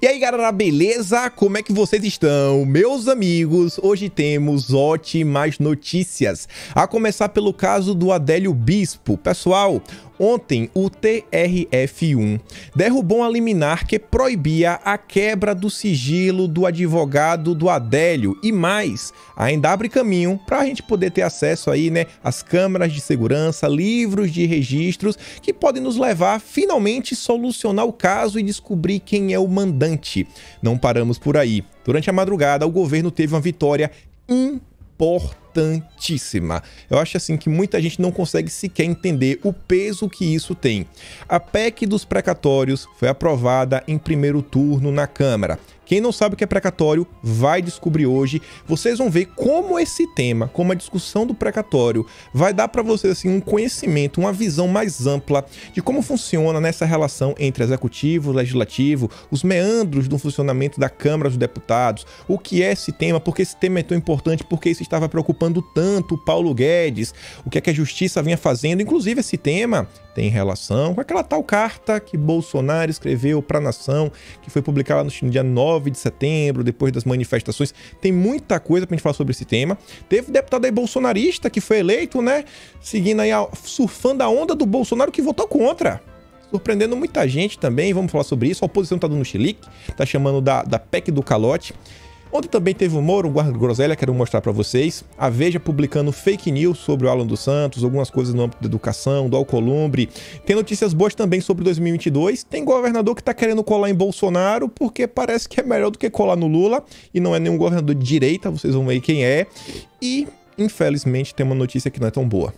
E aí galera, beleza? Como é que vocês estão? Meus amigos, hoje temos ótimas notícias. A começar pelo caso do Adélio Bispo. Pessoal, ontem o TRF1 derrubou uma liminar que proibia a quebra do sigilo do advogado do Adélio e mais, ainda abre caminho para a gente poder ter acesso aí, né, às câmeras de segurança, livros de registros que podem nos levar a finalmente solucionar o caso e descobrir quem é o mandante. Não paramos por aí. Durante a madrugada, o governo teve uma vitória importantíssima. Eu acho assim que muita gente não consegue sequer entender o peso que isso tem. A PEC dos precatórios foi aprovada em primeiro turno na Câmara. Quem não sabe o que é precatório vai descobrir hoje. Vocês vão ver como esse tema, como a discussão do precatório, vai dar para vocês assim, um conhecimento, uma visão mais ampla de como funciona nessa relação entre executivo e legislativo, os meandros do funcionamento da Câmara dos Deputados, o que é esse tema, porque esse tema é tão importante, porque isso estava preocupando tanto o Paulo Guedes, o que é que a Justiça vinha fazendo. Inclusive esse tema tem relação com aquela tal carta que Bolsonaro escreveu para a nação, que foi publicada no dia 9 de setembro, depois das manifestações. Tem muita coisa pra gente falar sobre esse tema. Teve deputado aí bolsonarista que foi eleito, né, seguindo aí, surfando a onda do Bolsonaro, que votou contra. Surpreendendo muita gente também, vamos falar sobre isso. A oposição tá dando chilique, tá chamando da PEC do calote. Ontem também teve o Moro, o guarda groselha, quero mostrar para vocês. A Veja publicando fake news sobre o Alan dos Santos, algumas coisas no âmbito da educação, do Alcolumbre. Tem notícias boas também sobre 2022. Tem governador que tá querendo colar em Bolsonaro, porque parece que é melhor do que colar no Lula. E não é nenhum governador de direita, vocês vão ver quem é. E, infelizmente, tem uma notícia que não é tão boa.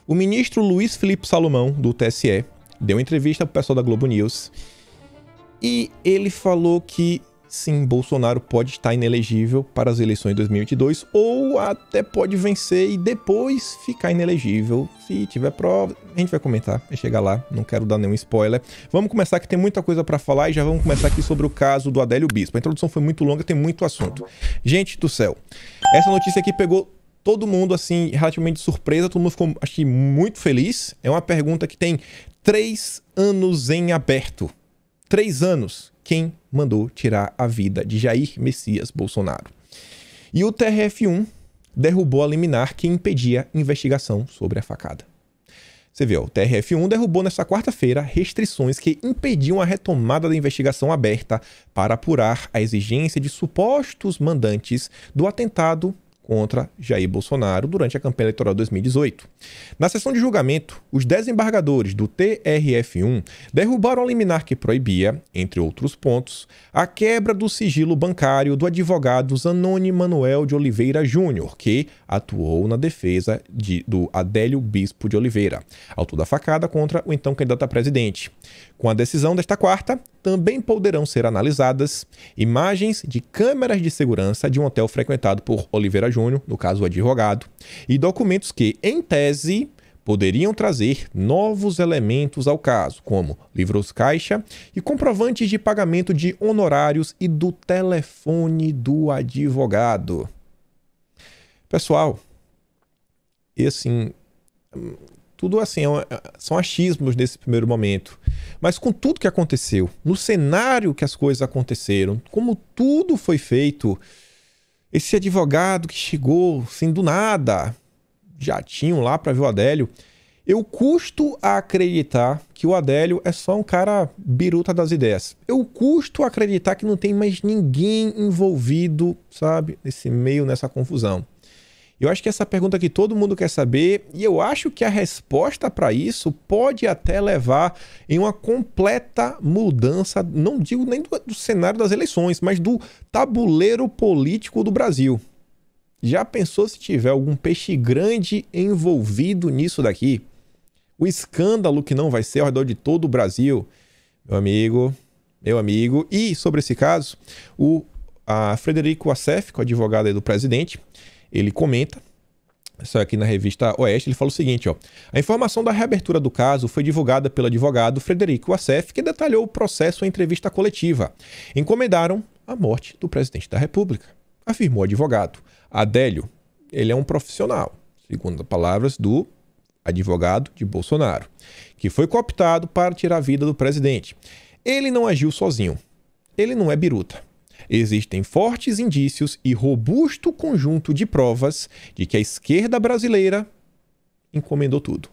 O ministro Luiz Felipe Salomão, do TSE, deu uma entrevista pro pessoal da Globo News. E ele falou que sim, Bolsonaro pode estar inelegível para as eleições de 2022 ou até pode vencer e depois ficar inelegível. Se tiver prova, a gente vai comentar, vai chegar lá, não quero dar nenhum spoiler. Vamos começar que tem muita coisa para falar e já vamos começar aqui sobre o caso do Adélio Bispo. A introdução foi muito longa, tem muito assunto. Gente do céu, essa notícia aqui pegou todo mundo assim, relativamente de surpresa, todo mundo ficou, acho que, muito feliz. É uma pergunta que tem 3 anos em aberto. 3 anos. Quem mandou tirar a vida de Jair Messias Bolsonaro? E o TRF1 derrubou a liminar que impedia investigação sobre a facada. Você viu, o TRF1 derrubou nesta quarta-feira restrições que impediam a retomada da investigação aberta para apurar a exigência de supostos mandantes do atentado contra Jair Bolsonaro durante a campanha eleitoral de 2018. Na sessão de julgamento, os desembargadores do TRF1 derrubaram a liminar que proibia, entre outros pontos, a quebra do sigilo bancário do advogado Zanoni Manuel de Oliveira Júnior, que atuou na defesa do Adélio Bispo de Oliveira, autor da facada contra o então candidato a presidente. Com a decisão desta quarta, também poderão ser analisadas imagens de câmeras de segurança de um hotel frequentado por Oliveira Júnior, no caso o advogado, e documentos que, em tese, poderiam trazer novos elementos ao caso, como livros caixa e comprovantes de pagamento de honorários e do telefone do advogado. Pessoal, e assim, tudo assim, são achismos nesse primeiro momento. Mas com tudo que aconteceu, no cenário que as coisas aconteceram, como tudo foi feito, esse advogado que chegou assim do nada, já tinham lá para ver o Adélio, eu custo a acreditar que o Adélio é só um cara biruta das ideias. Eu custo a acreditar que não tem mais ninguém envolvido, sabe, nesse meio, nessa confusão. Eu acho que essa pergunta que todo mundo quer saber, e eu acho que a resposta para isso pode até levar em uma completa mudança, não digo nem do cenário das eleições, mas do tabuleiro político do Brasil. Já pensou se tiver algum peixe grande envolvido nisso daqui? O escândalo que não vai ser ao redor de todo o Brasil, meu amigo. E sobre esse caso, a Frederico Assef, que é o advogado aí do presidente, ele comenta, isso aqui na revista Oeste, ele fala o seguinte, ó: a informação da reabertura do caso foi divulgada pelo advogado Frederico Assef, que detalhou o processo em entrevista coletiva. Encomendaram a morte do presidente da República, afirmou o advogado. Adélio, ele é um profissional, segundo as palavras do advogado de Bolsonaro, que foi cooptado para tirar a vida do presidente. Ele não agiu sozinho. ele não é biruta. Existem fortes indícios e robusto conjunto de provas de que a esquerda brasileira encomendou tudo.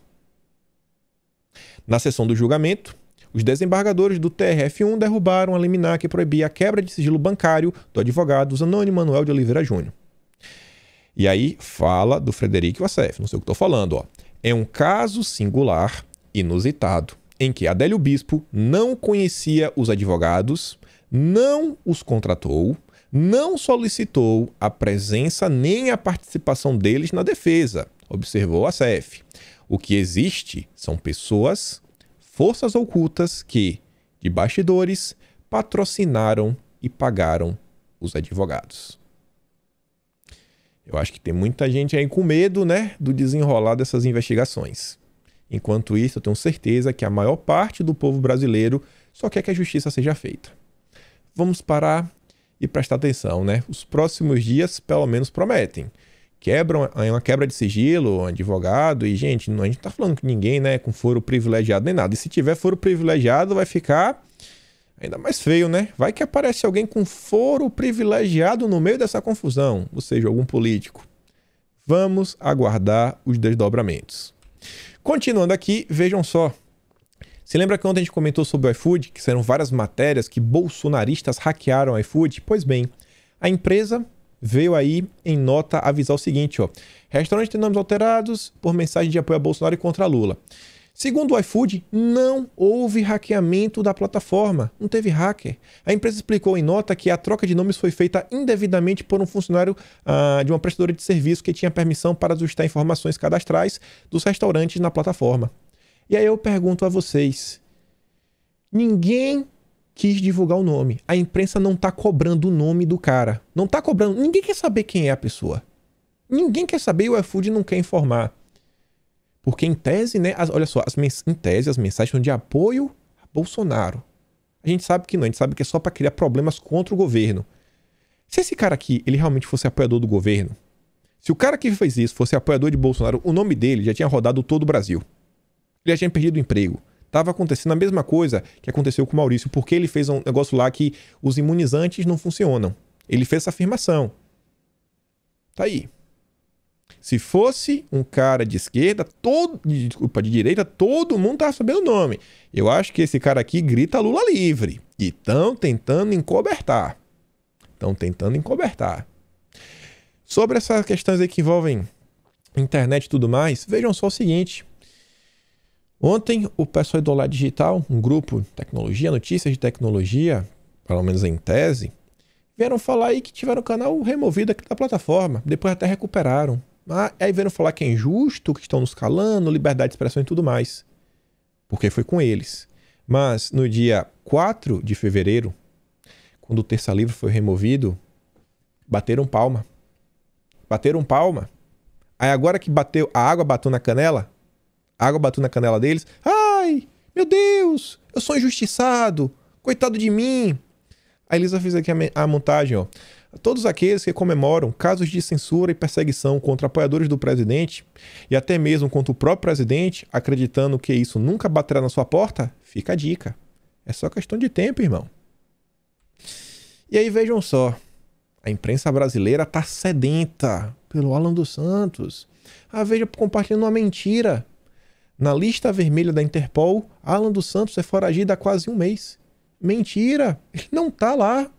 Na sessão do julgamento, os desembargadores do TRF1 derrubaram a liminar que proibia a quebra de sigilo bancário do advogado Zanoni Manuel de Oliveira Júnior. E aí fala do Frederico Wassef, não sei o que estou falando. Ó. É um caso singular, inusitado, em que Adélio Bispo não conhecia os advogados, não os contratou, não solicitou a presença nem a participação deles na defesa, observou Wassef. O que existe são pessoas, forças ocultas que, de bastidores, patrocinaram e pagaram os advogados. Eu acho que tem muita gente aí com medo, né, do desenrolar dessas investigações. Enquanto isso, eu tenho certeza que a maior parte do povo brasileiro só quer que a justiça seja feita. Vamos parar e prestar atenção, né? Os próximos dias, pelo menos, prometem. Uma quebra de sigilo, um advogado, e, gente, a gente não tá falando com ninguém, né, com foro privilegiado nem nada. E se tiver foro privilegiado, vai ficar ainda mais feio, né? Vai que aparece alguém com foro privilegiado no meio dessa confusão, ou seja, algum político. Vamos aguardar os desdobramentos. Continuando aqui, vejam só. Se lembra que ontem a gente comentou sobre o iFood, que serão várias matérias que bolsonaristas hackearam o iFood? Pois bem, a empresa veio aí em nota avisar o seguinte, ó. Restaurante tem nomes alterados por mensagem de apoio a Bolsonaro e contra Lula. Segundo o iFood, não houve hackeamento da plataforma, não teve hacker. A empresa explicou em nota que a troca de nomes foi feita indevidamente por um funcionário de uma prestadora de serviço que tinha permissão para ajustar informações cadastrais dos restaurantes na plataforma. E aí eu pergunto a vocês, ninguém quis divulgar o nome. A imprensa não está cobrando o nome do cara. Não está cobrando. Ninguém quer saber quem é a pessoa. Ninguém quer saber e o iFood não quer informar. Porque em tese, né? Olha só, em tese as mensagens são de apoio a Bolsonaro. A gente sabe que não, a gente sabe que é só para criar problemas contra o governo. Se esse cara aqui, ele realmente fosse apoiador do governo, se o cara que fez isso fosse apoiador de Bolsonaro, o nome dele já tinha rodado todo o Brasil. Ele já tinha perdido o emprego. Estava acontecendo a mesma coisa que aconteceu com o Maurício, porque ele fez um negócio lá que os imunizantes não funcionam. Ele fez essa afirmação. Tá aí. Se fosse um cara de esquerda, de direita, todo mundo tava sabendo o nome. Eu acho que esse cara aqui grita Lula livre. E estão tentando encobertar. Sobre essas questões aí que envolvem internet e tudo mais, vejam só o seguinte. Ontem, o pessoal do Olá Digital, um grupo de tecnologia, notícias de tecnologia, pelo menos em tese, vieram falar aí que tiveram o canal removido aqui da plataforma. Depois até recuperaram. Aí vieram falar que é injusto, que estão nos calando, liberdade de expressão e tudo mais. Porque foi com eles. Mas no dia 4 de fevereiro, quando o Terça Livre foi removido, bateram palma. Aí agora que a água bateu na canela, deles. Ai, meu Deus, eu sou injustiçado, coitado de mim. A Elisa fez aqui a montagem, ó. Todos aqueles que comemoram casos de censura e perseguição contra apoiadores do presidente e até mesmo contra o próprio presidente, acreditando que isso nunca baterá na sua porta, fica a dica. É só questão de tempo, irmão. E aí vejam só, a imprensa brasileira tá sedenta pelo Alan dos Santos. A Veja compartilhando uma mentira. Na lista vermelha da Interpol, Alan dos Santos é foragido há quase um mês. Mentira! Ele não tá lá.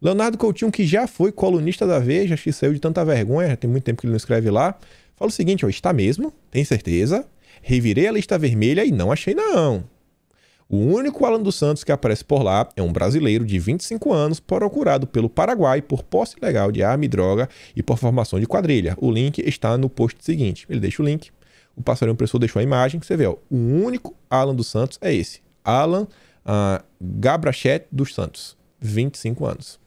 Leonardo Coutinho, que já foi colunista da Veja, acho que saiu de tanta vergonha, já tem muito tempo que ele não escreve lá, fala o seguinte, ó, está mesmo? Tem certeza? Revirei a lista vermelha e não achei não. O único Alan dos Santos que aparece por lá é um brasileiro de 25 anos procurado pelo Paraguai por posse ilegal de arma e droga e por formação de quadrilha. O link está no post seguinte. Ele deixa o link, o passarinho opressor deixou a imagem, você vê, ó, o único Alan dos Santos é esse. Alan Gabrachet dos Santos, 25 anos.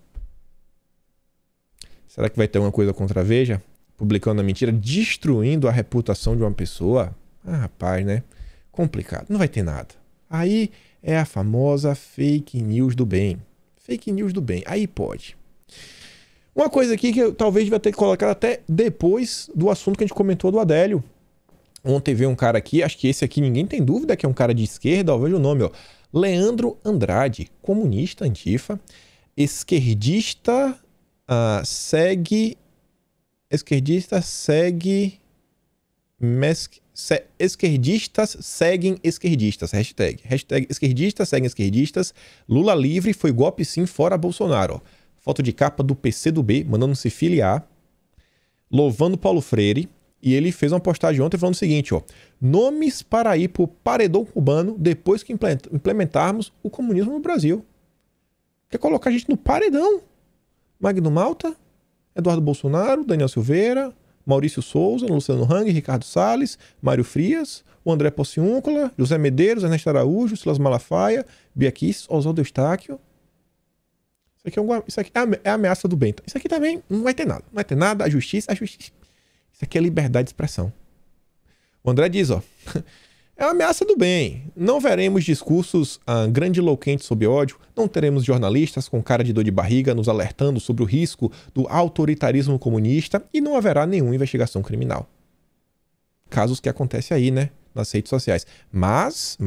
Será que vai ter alguma coisa contra a Veja? Publicando a mentira, destruindo a reputação de uma pessoa? Ah, rapaz, né? Complicado. Não vai ter nada. Aí é a famosa fake news do bem. Fake news do bem. Aí pode. Uma coisa aqui que eu talvez devia ter colocado até depois do assunto que a gente comentou do Adélio. Ontem veio um cara aqui, acho que esse aqui ninguém tem dúvida que é um cara de esquerda, ó, veja o nome, ó. Leandro Andrade, comunista antifa, esquerdista, esquerdistas seguem esquerdistas, hashtag esquerdistas seguem esquerdistas, Lula livre, foi golpe sim, fora Bolsonaro. Foto de capa do PCdoB, mandando se filiar, louvando Paulo Freire, e ele fez uma postagem ontem falando o seguinte, nomes para ir pro paredão cubano depois que implementarmos o comunismo no Brasil. Quer colocar a gente no paredão? Magno Malta, Eduardo Bolsonaro, Daniel Silveira, Maurício Souza, Luciano Hang, Ricardo Salles, Mário Frias, o André Pociúncula, José Medeiros, Ernesto Araújo, Silas Malafaia, Bia Kicis, Oswaldo Eustáquio. Isso aqui é a ameaça do bem. Isso aqui também não vai ter nada. Não vai ter nada. A justiça. Isso aqui é liberdade de expressão. O André diz, é uma ameaça do bem. Não veremos discursos grandiloquentes sob ódio. Não teremos jornalistas com cara de dor de barriga nos alertando sobre o risco do autoritarismo comunista e não haverá nenhuma investigação criminal. Casos que acontecem aí, né? Nas redes sociais. Mas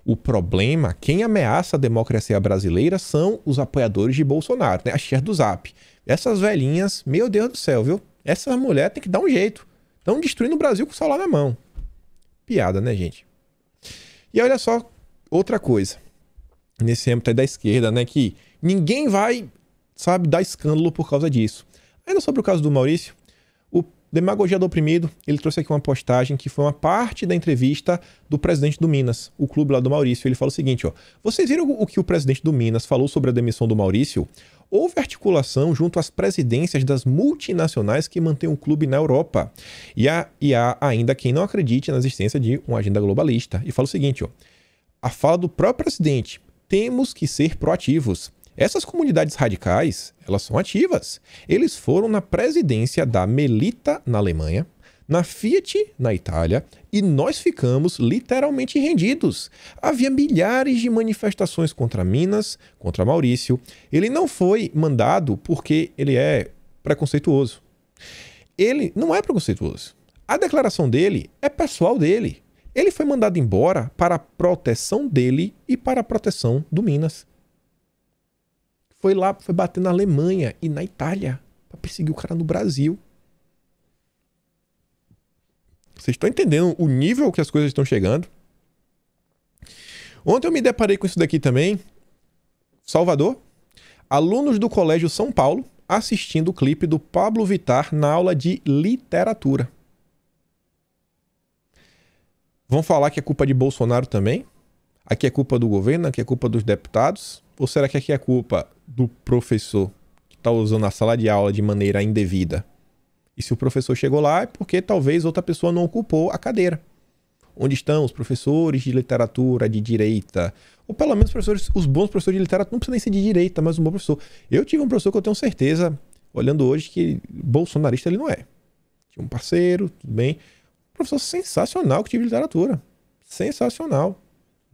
o problema, quem ameaça a democracia brasileira são os apoiadores de Bolsonaro, né? A share do Zap. Essas velhinhas, meu Deus do céu, viu? Essa mulher tem que dar um jeito. Estão destruindo o Brasil com o celular na mão. Piada, né, gente? E olha só, outra coisa. Nesse âmbito aí da esquerda, né? Que ninguém vai, dar escândalo por causa disso. Ainda sobre o caso do Maurício, o Demagogia do Oprimido, ele trouxe aqui uma postagem que foi uma parte da entrevista do presidente do Minas, o clube lá do Maurício. Ele fala o seguinte, vocês viram o que o presidente do Minas falou sobre a demissão do Maurício? Houve articulação junto às presidências das multinacionais que mantêm o clube na Europa. E há ainda quem não acredite na existência de uma agenda globalista. E fala o seguinte, a fala do próprio presidente, temos que ser proativos. Essas comunidades radicais, elas são ativas. Eles foram na presidência da Melita, na Alemanha, na Fiat, na Itália, e nós ficamos literalmente rendidos. Havia milhares de manifestações contra Minas, contra Maurício. Ele não foi mandado porque ele é preconceituoso. Ele não é preconceituoso. A declaração dele é pessoal dele. Ele foi mandado embora para a proteção dele e para a proteção do Minas. Foi bater na Alemanha e na Itália para perseguir o cara no Brasil. Vocês estão entendendo o nível que as coisas estão chegando? Ontem eu me deparei com isso daqui também. Salvador. Alunos do Colégio São Paulo assistindo o clipe do Pablo Vittar na aula de literatura. Vão falar que é culpa de Bolsonaro também? Aqui é culpa do governo? Aqui é culpa dos deputados? Ou será que aqui é culpa do professor que está usando a sala de aula de maneira indevida? E se o professor chegou lá é porque talvez outra pessoa não ocupou a cadeira. Onde estão os professores de literatura de direita? Ou pelo menos os bons professores de literatura, não precisa nem ser de direita, mas um bom professor. Eu tive um professor que eu tenho certeza, olhando hoje, que bolsonarista ele não é. Tinha um parceiro, tudo bem. Um professor sensacional que tive literatura. Sensacional.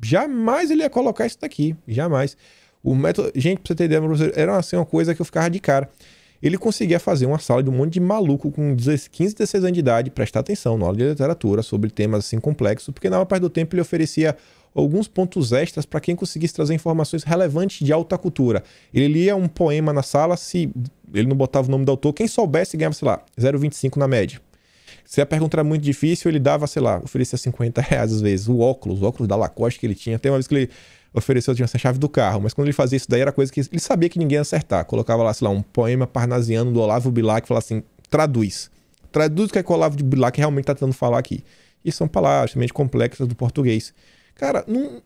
Jamais ele ia colocar isso daqui. Jamais. O método... Gente, pra você ter ideia, era assim, uma coisa que eu ficava de cara. Ele conseguia fazer uma sala de um monte de maluco com 15, 16 anos de idade, prestar atenção na aula de literatura sobre temas assim complexos, porque na maior parte do tempo ele oferecia alguns pontos extras para quem conseguisse trazer informações relevantes de alta cultura. Ele lia um poema na sala, se ele não botava o nome do autor, quem soubesse ganhava, sei lá, 0,25 na média. Se a pergunta era muito difícil, ele dava, sei lá, oferecia R$50 às vezes. O óculos da Lacoste que ele tinha. Tem uma vez que ele ofereceu, tinha essa chave do carro, mas quando ele fazia isso daí era coisa que ele sabia que ninguém ia acertar. Colocava lá, sei lá, um poema parnasiano do Olavo Bilac, falava assim, traduz o que é que o Olavo de Bilac realmente está tentando falar aqui. E são palavras extremamente complexas do português. Cara, não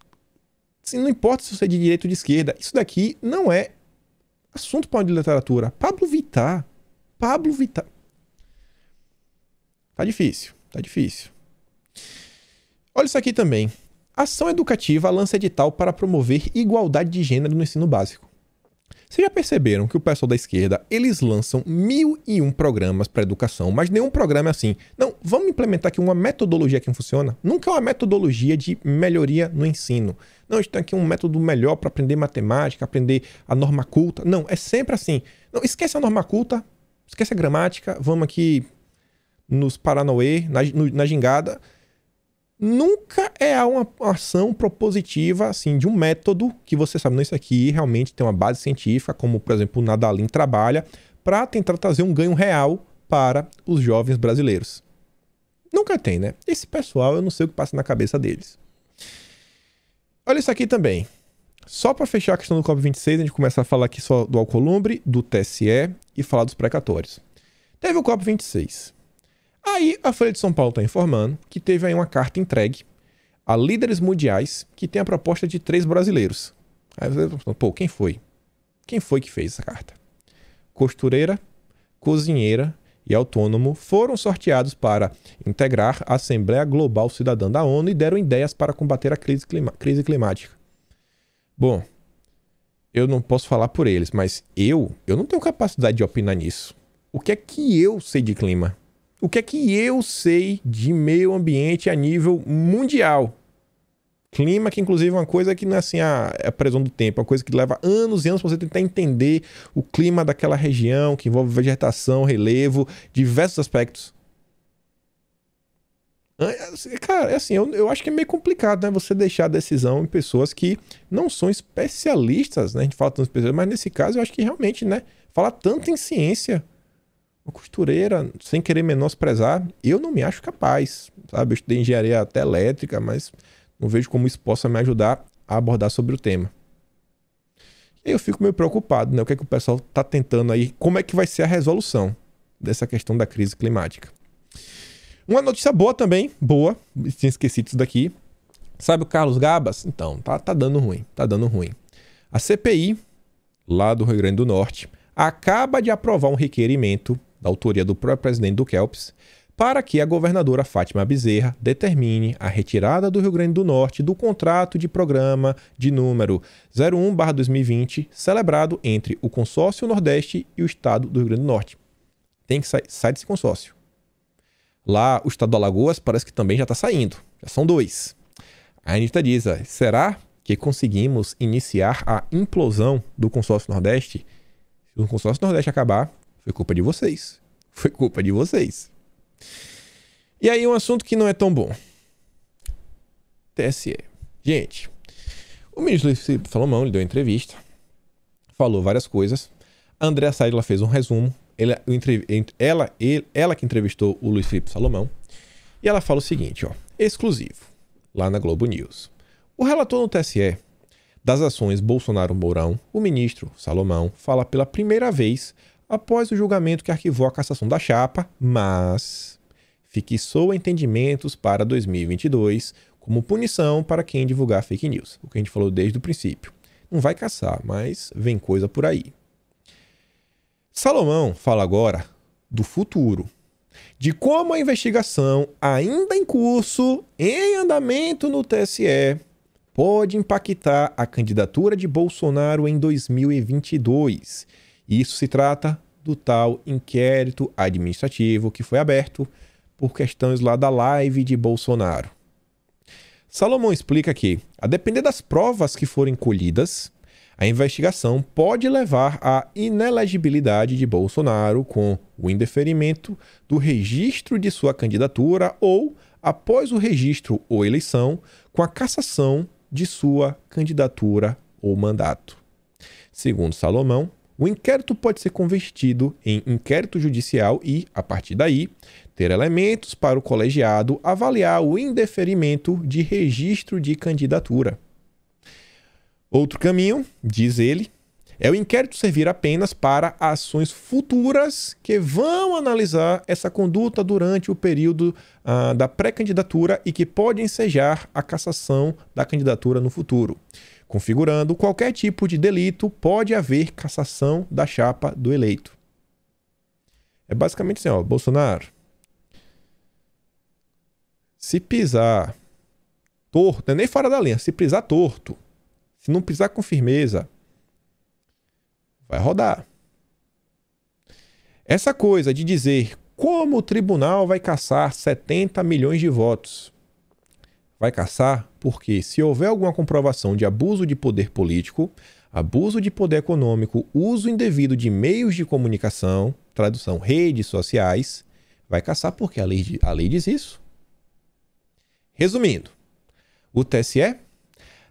importa se você é de direita ou de esquerda, isso daqui não é assunto para de literatura. Pablo Vittar. Tá difícil. Olha isso aqui também. Ação Educativa lança edital para promover igualdade de gênero no ensino básico. Vocês já perceberam que o pessoal da esquerda, eles lançam 1001 programas para educação, mas nenhum programa é assim. Não, vamos implementar aqui uma metodologia que funciona. Nunca é uma metodologia de melhoria no ensino. Não, a gente tem aqui um método melhor para aprender matemática, aprender a norma culta. Não, é sempre assim. Não, esquece a norma culta, esquece a gramática, vamos aqui nos Paranauê, na gingada. nunca é uma ação propositiva, assim, de um método que você sabe, não, isso aqui realmente tem uma base científica, como, por exemplo, o Nadalim trabalha, para tentar trazer um ganho real para os jovens brasileiros. Nunca tem, né? Esse pessoal, eu não sei o que passa na cabeça deles. Olha isso aqui também. Só para fechar a questão do COP26, a gente começa a falar aqui só do Alcolumbre, do TSE e falar dos precatórios. Teve o COP26. Aí a Folha de São Paulo está informando que teve aí uma carta entregue a líderes mundiais que tem a proposta de 3 brasileiros. Aí você fala, pô, quem foi? Quem foi que fez essa carta? Costureira, cozinheira e autônomo foram sorteados para integrar a Assembleia Global Cidadã da ONU e deram ideias para combater a crise climática. Bom, eu não posso falar por eles, mas eu não tenho capacidade de opinar nisso. O que é que eu sei de clima? O que é que eu sei de meio ambiente a nível mundial? Clima, que inclusive é uma coisa que não é assim a previsão do tempo, é uma coisa que leva anos e anos para você tentar entender o clima daquela região, que envolve vegetação, relevo, diversos aspectos. Cara, é assim, eu acho que é meio complicado, né? Você deixar a decisão em pessoas que não são especialistas, né? A gente fala tanto especialistas, mas nesse caso eu acho que realmente, né? Falar tanto em ciência, uma costureira, sem querer menosprezar, eu não me acho capaz, sabe? Eu estudei engenharia até elétrica, mas não vejo como isso possa me ajudar a abordar sobre o tema. E aí eu fico meio preocupado, né? O que é que o pessoal está tentando aí? Como é que vai ser a resolução dessa questão da crise climática? Uma notícia boa também, boa, tinha esquecido isso daqui. Sabe o Carlos Gabas? Então, tá dando ruim, tá dando ruim. A CPI, lá do Rio Grande do Norte, acaba de aprovar um requerimento da autoria do próprio presidente do CELPS para que a governadora Fátima Bezerra determine a retirada do Rio Grande do Norte do contrato de programa de número 01/2020, celebrado entre o Consórcio Nordeste e o Estado do Rio Grande do Norte. Tem que sair desse consórcio. Lá, o estado do Alagoas parece que também já está saindo. Já são 2. A Anitta diz, será que conseguimos iniciar a implosão do consórcio Nordeste? Se o consórcio Nordeste acabar, foi culpa de vocês. Foi culpa de vocês. E aí um assunto que não é tão bom. TSE. Gente, o ministro Luiz Felipe Salomão, ele deu uma entrevista, falou várias coisas. A Andréa Saidla fez um resumo. Ela que entrevistou o Luiz Felipe Salomão. E ela fala o seguinte, exclusivo, lá na Globo News. O relator no TSE das ações Bolsonaro-Mourão, o ministro Salomão, fala pela primeira vez após o julgamento que arquivou a cassação da chapa, mas fixou entendimentos para 2022 como punição para quem divulgar fake news. O que a gente falou desde o princípio. Não vai caçar, mas vem coisa por aí. Salomão fala agora do futuro, de como a investigação ainda em curso, em andamento no TSE, pode impactar a candidatura de Bolsonaro em 2022. Isso se trata do tal inquérito administrativo que foi aberto por questões lá da live de Bolsonaro. Salomão explica que, a depender das provas que forem colhidas, a investigação pode levar à inelegibilidade de Bolsonaro com o indeferimento do registro de sua candidatura ou, após o registro ou eleição, com a cassação de sua candidatura ou mandato. Segundo Salomão, o inquérito pode ser convertido em inquérito judicial e, a partir daí, ter elementos para o colegiado avaliar o indeferimento de registro de candidatura. Outro caminho, diz ele, é o inquérito servir apenas para ações futuras que vão analisar essa conduta durante o período da pré-candidatura e que podem ensejar a cassação da candidatura no futuro. Configurando qualquer tipo de delito, pode haver cassação da chapa do eleito. É basicamente assim, Bolsonaro, se pisar torto, não é nem fora da linha, se pisar torto, se não pisar com firmeza, vai rodar. Essa coisa de dizer como o tribunal vai cassar 70 milhões de votos. Vai cassar porque, se houver alguma comprovação de abuso de poder político, abuso de poder econômico, uso indevido de meios de comunicação, tradução, redes sociais, vai cassar porque a lei diz isso. Resumindo, o TSE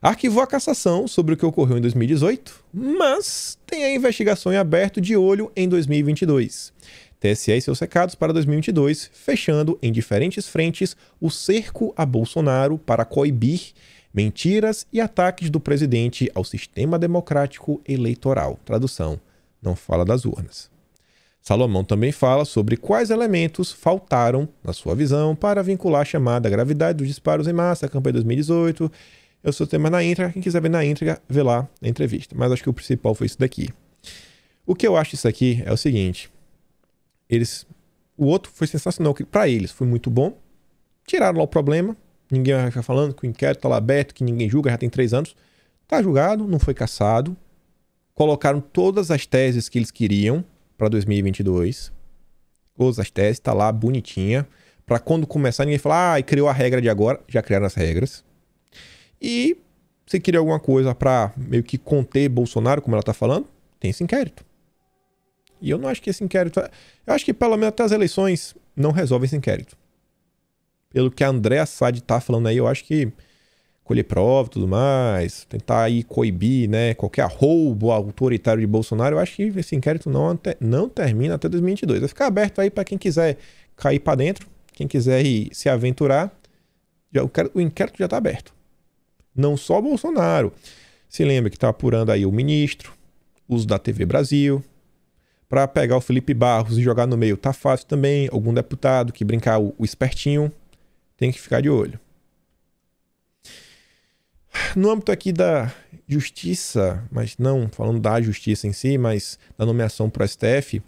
arquivou a cassação sobre o que ocorreu em 2018, mas tem a investigação em aberto de olho em 2022. TSE e seus recados para 2022, fechando em diferentes frentes o cerco a Bolsonaro para coibir mentiras e ataques do presidente ao sistema democrático eleitoral. Tradução, não fala das urnas. Salomão também fala sobre quais elementos faltaram, na sua visão, para vincular a chamada gravidade dos disparos em massa à campanha de 2018. Eu sou o tema na íntegra, quem quiser ver na íntegra, vê lá na entrevista. Mas acho que o principal foi isso daqui. O que eu acho disso aqui é o seguinte, o outro foi sensacional, que para eles foi muito bom, tiraram lá o problema, ninguém vai ficar falando que o inquérito está lá aberto, que ninguém julga, já tem 3 anos, está julgado, não foi cassado, colocaram todas as teses que eles queriam para 2022, todas as teses, está lá bonitinha, para quando começar ninguém falar, e criou a regra de agora, já criaram as regras, e se queria alguma coisa para meio que conter Bolsonaro, como ela está falando, tem esse inquérito. E eu não acho que esse inquérito... Eu acho que pelo menos até as eleições não resolve esse inquérito. Pelo que a Andréa Sade tá falando aí, eu acho que colher prova e tudo mais, tentar aí coibir, né, qualquer roubo autoritário de Bolsonaro, eu acho que esse inquérito não termina até 2022. Vai ficar aberto aí para quem quiser cair para dentro, quem quiser ir se aventurar. O inquérito já tá aberto. Não só Bolsonaro. Se lembra que tá apurando aí o ministro, uso da TV Brasil... Para pegar o Felipe Barros e jogar no meio tá fácil também. Algum deputado que brincar o espertinho tem que ficar de olho. No âmbito aqui da justiça, mas não falando da justiça em si, mas da nomeação para o STF,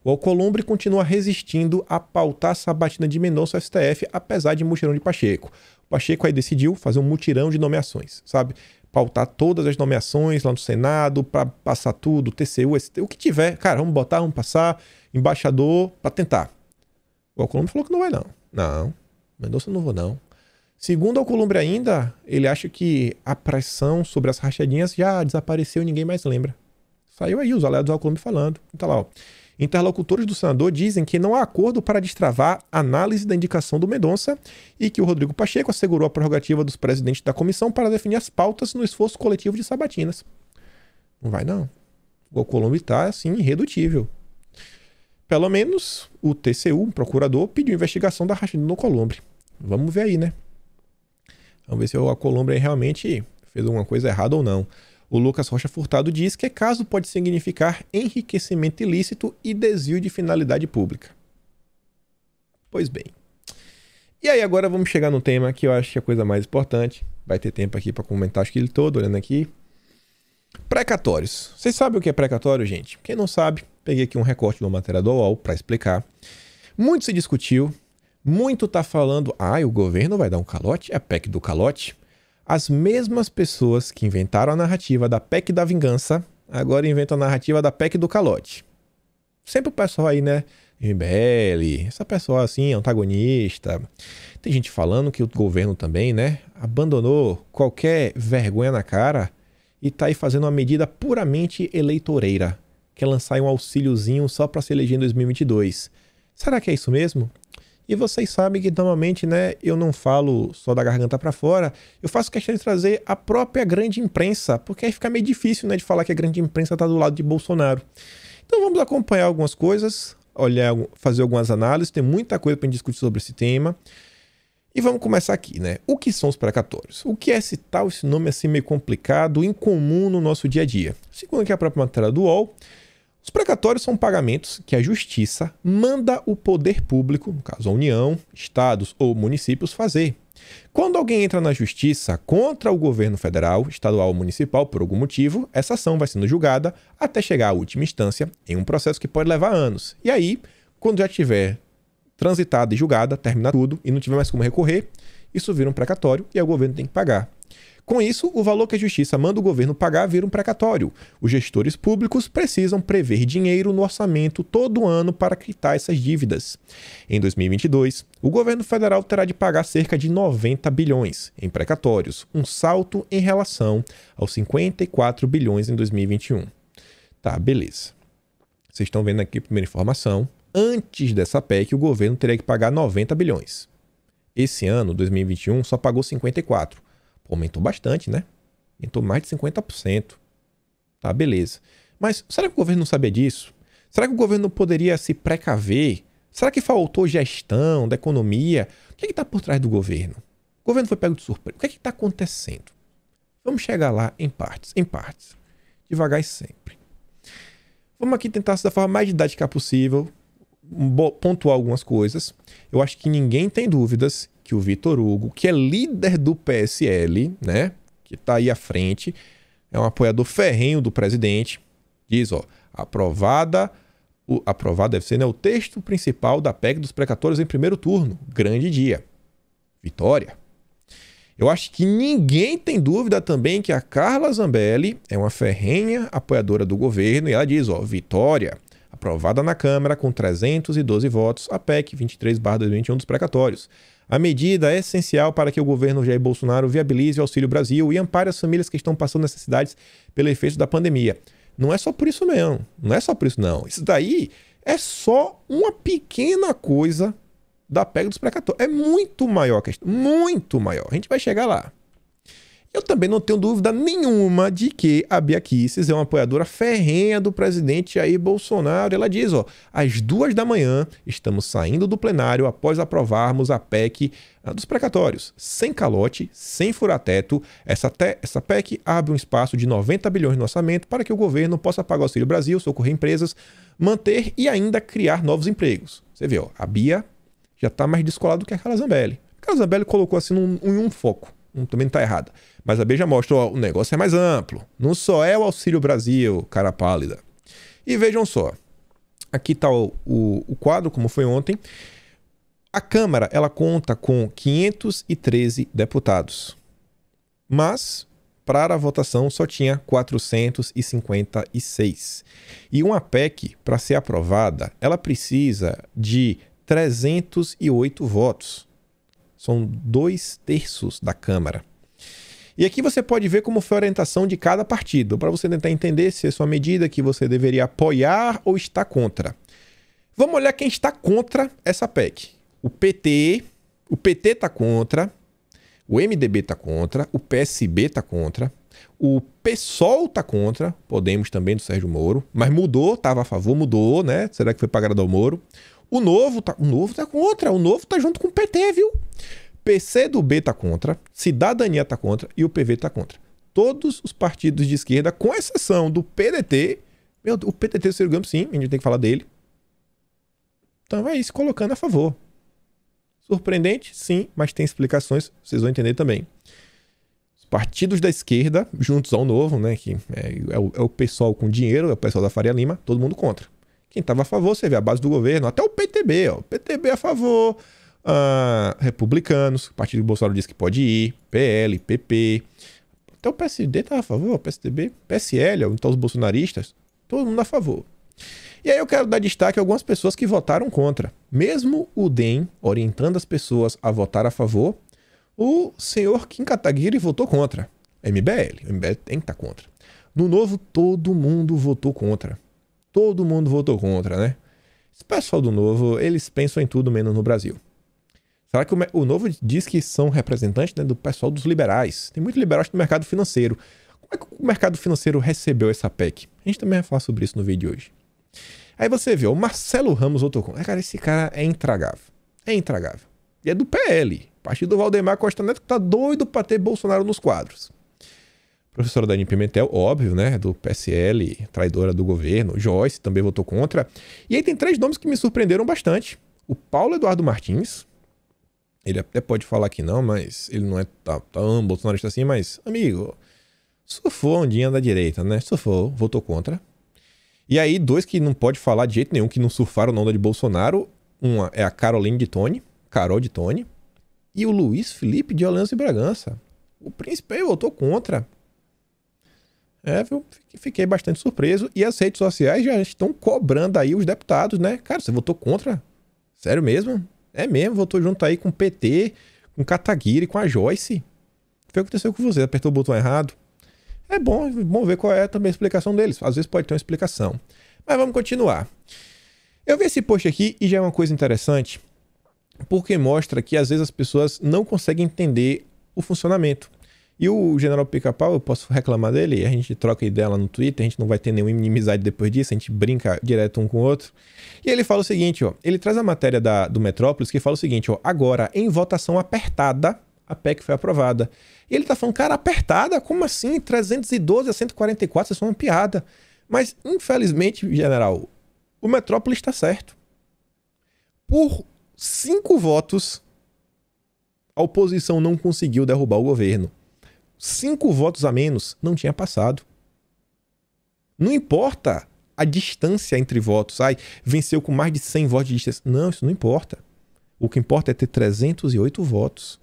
o Alcolumbre continua resistindo a pautar a sabatina de Mendonça ao STF, apesar de mutirão de Pacheco. O Pacheco aí decidiu fazer um mutirão de nomeações, sabe? Pautar todas as nomeações lá no Senado, para passar tudo, TCU, ST, o que tiver. Cara, vamos botar, vamos passar, embaixador, para tentar. O Alcolumbre falou que não vai não. Não, Mendonça não vou não. Segundo o Alcolumbre ainda, ele acha que a pressão sobre as rachadinhas já desapareceu e ninguém mais lembra. Saiu aí os aliados do Alcolumbre falando. Tá lá, ó. Interlocutores do senador dizem que não há acordo para destravar a análise da indicação do Mendonça e que o Rodrigo Pacheco assegurou a prerrogativa dos presidentes da comissão para definir as pautas no esforço coletivo de sabatinas. Não vai não. O Alcolumbre está, assim, irredutível. Pelo menos o TCU, o procurador, pediu investigação da rachadinha do Alcolumbre. Vamos ver aí, né? Vamos ver se o Alcolumbre realmente fez alguma coisa errada ou não. O Lucas Rocha Furtado diz que caso pode significar enriquecimento ilícito e desvio de finalidade pública. Pois bem. E aí agora vamos chegar no tema que eu acho que é a coisa mais importante. Vai ter tempo aqui para comentar, acho que ele todo, olhando aqui. Precatórios. Vocês sabem o que é precatório, gente? Quem não sabe, peguei aqui um recorte de uma matéria do UOL para explicar. Muito se discutiu, muito tá falando, o governo vai dar um calote, é a PEC do calote. As mesmas pessoas que inventaram a narrativa da PEC da vingança, agora inventam a narrativa da PEC do calote. Sempre o pessoal aí, né? MBL, essa pessoa assim, antagonista. Tem gente falando que o governo também, né? Abandonou qualquer vergonha na cara e tá aí fazendo uma medida puramente eleitoreira. Quer lançar aí um auxíliozinho só para se eleger em 2022. Será que é isso mesmo? E vocês sabem que normalmente, né, eu não falo só da garganta para fora, eu faço questão de trazer a própria grande imprensa, porque aí fica meio difícil, né, de falar que a grande imprensa tá do lado de Bolsonaro. Então vamos acompanhar algumas coisas, olhar, fazer algumas análises, tem muita coisa para discutir sobre esse tema. E vamos começar aqui, né? O que são os precatórios? O que é esse tal, esse nome assim meio complicado, incomum no nosso dia a dia? Segundo aqui a própria matéria do UOL, os precatórios são pagamentos que a Justiça manda o poder público, no caso a União, estados ou municípios, fazer. Quando alguém entra na Justiça contra o governo federal, estadual ou municipal por algum motivo, essa ação vai sendo julgada até chegar à última instância em um processo que pode levar anos. E aí, quando já tiver transitada e julgada, terminar tudo e não tiver mais como recorrer, isso vira um precatório e aí o governo tem que pagar. Com isso, o valor que a Justiça manda o governo pagar vira um precatório. Os gestores públicos precisam prever dinheiro no orçamento todo ano para quitar essas dívidas. Em 2022, o governo federal terá de pagar cerca de 90 bilhões em precatórios, um salto em relação aos 54 bilhões em 2021. Tá, beleza. Vocês estão vendo aqui a primeira informação. Antes dessa PEC, o governo teria que pagar 90 bilhões. Esse ano, 2021, só pagou 54%. Pô, aumentou bastante, né? Aumentou mais de 50%. Tá, beleza. Mas será que o governo não sabia disso? Será que o governo não poderia se precaver? Será que faltou gestão da economia? O que está por trás do governo? O governo foi pego de surpresa. O que está acontecendo? Vamos chegar lá em partes, devagar e sempre. Vamos aqui tentar, da forma mais didática possível, pontuar algumas coisas. Eu acho que ninguém tem dúvidas que o Vitor Hugo, que é líder do PSL, né, que está aí à frente, é um apoiador ferrenho do presidente, diz, ó, aprovada deve ser, né, o texto principal da PEC dos precatórios em primeiro turno. Grande dia. Vitória. Eu acho que ninguém tem dúvida também que a Carla Zambelli é uma ferrenha apoiadora do governo e ela diz, ó, vitória. Aprovada na Câmara com 312 votos, a PEC 23/2021 dos precatórios. A medida é essencial para que o governo Jair Bolsonaro viabilize o Auxílio Brasil e ampare as famílias que estão passando necessidades pelo efeito da pandemia. Não é só por isso não é só por isso não. Isso daí é só uma pequena coisa da PEC dos precatórios. É muito maior a questão, muito maior. A gente vai chegar lá. Eu também não tenho dúvida nenhuma de que a Bia Kicis é uma apoiadora ferrenha do presidente Jair Bolsonaro. Ela diz, ó, às 2 da manhã estamos saindo do plenário após aprovarmos a PEC dos precatórios. Sem calote, sem furar-teto, essa PEC abre um espaço de 90 bilhões no orçamento para que o governo possa pagar o Auxílio Brasil, socorrer empresas, manter e ainda criar novos empregos. Você vê, ó, a Bia já está mais descolada do que a Carla Zambelli. A Carla Zambelli colocou assim em um foco. Também não está errado. Mas a B já mostra, ó, o negócio é mais amplo. Não só é o Auxílio Brasil, cara pálida. E vejam só. Aqui está o quadro, como foi ontem. A Câmara, ela conta com 513 deputados. Mas, para a votação, só tinha 456. E uma PEC, para ser aprovada, ela precisa de 308 votos. São 2/3 da Câmara. E aqui você pode ver como foi a orientação de cada partido, para você tentar entender se é sua medida que você deveria apoiar ou está contra. Vamos olhar quem está contra essa PEC. O PT está contra, o MDB está contra, o PSB está contra, o PSOL está contra, Podemos também do Sérgio Moro, mas mudou, estava a favor, mudou, né? Será que foi para agradar o Moro? O Novo tá contra, o Novo tá junto com o PT, viu? PCdoB tá contra, Cidadania tá contra e o PV tá contra. Todos os partidos de esquerda, com exceção do PDT, o PDT do Ciro Gomes, sim, a gente tem que falar dele. Então é isso, colocando a favor. Surpreendente? Sim, mas tem explicações, vocês vão entender também. Os partidos da esquerda, juntos ao Novo, né, que é o pessoal com dinheiro, é o pessoal da Faria Lima, todo mundo contra. Quem estava a favor, você vê a base do governo, até o PTB, ó. PTB a favor, republicanos, o partido do Bolsonaro disse que pode ir, PL, PP, até o PSD estava a favor, PSDB, PSL, então os bolsonaristas, todo mundo a favor. E aí eu quero dar destaque a algumas pessoas que votaram contra. Mesmo o DEM orientando as pessoas a votar a favor, o senhor Kim Kataguiri votou contra. MBL tem que estar contra. No Novo, todo mundo votou contra. Todo mundo votou contra, né? Esse pessoal do Novo, eles pensam em tudo menos no Brasil. Será que o Novo diz que são representantes, né, do pessoal dos liberais? Tem muito liberal no mercado financeiro. Como é que o mercado financeiro recebeu essa PEC? A gente também vai falar sobre isso no vídeo de hoje. Aí você vê, o Marcelo Ramos votou contra. Cara, esse cara é intragável. É intragável. E é do PL. Partido do Valdemar Costa Neto que tá doido pra ter Bolsonaro nos quadros. Professora Dani Pimentel, óbvio, né? Do PSL, traidora do governo. Joyce também votou contra. E aí tem 3 nomes que me surpreenderam bastante. O Paulo Eduardo Martins. Ele até pode falar que não, mas ele não é tão bolsonarista assim, mas, amigo, surfou a ondinha da direita, né? Surfou, votou contra. E aí, 2 que não pode falar de jeito nenhum, que não surfaram na onda de Bolsonaro. Uma é a Caroline de Tone, Carol de Tone, e o Luiz Felipe de Orleans e Bragança. O príncipe aí votou contra. Eu fiquei bastante surpreso. E as redes sociais já estão cobrando aí os deputados, né? Cara, você votou contra? Sério mesmo? É mesmo, votou junto aí com o PT, com o Kataguiri, com a Joyce. O que aconteceu com você? Apertou o botão errado? É bom ver qual é também a explicação deles. Às vezes pode ter uma explicação. Mas vamos continuar. Eu vi esse post aqui e já é uma coisa interessante. porque mostra que às vezes as pessoas não conseguem entender o funcionamento. E o General Pica-Pau, eu posso reclamar dele, a gente troca ideia lá no Twitter, a gente não vai ter nenhuma inimizade depois disso, a gente brinca direto um com o outro. E ele fala o seguinte, ó, ele traz a matéria do Metrópolis que fala o seguinte, ó, agora, em votação apertada, a PEC foi aprovada. E ele tá falando, cara, apertada? Como assim? 312 a 144, isso é uma piada. Mas, infelizmente, general, o Metrópolis está certo. Por 5 votos, a oposição não conseguiu derrubar o governo. 5 votos a menos, não tinha passado. Não importa a distância entre votos. Ai, venceu com mais de 100 votos de distância. Não, isso não importa. O que importa é ter 308 votos.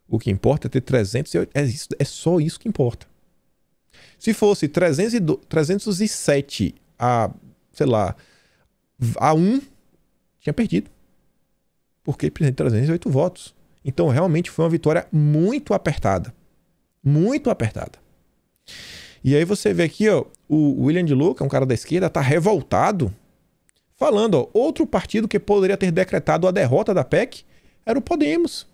O que importa é ter 308. É só isso que importa. Se fosse 307 a, sei lá, a 1, tinha perdido. Porque precisa de 308 votos. Então, realmente foi uma vitória muito apertada. Muito apertada. E aí você vê aqui, ó, o William de Luca, um cara da esquerda, tá revoltado, falando, ó, outro partido que poderia ter decretado a derrota da PEC era o Podemos,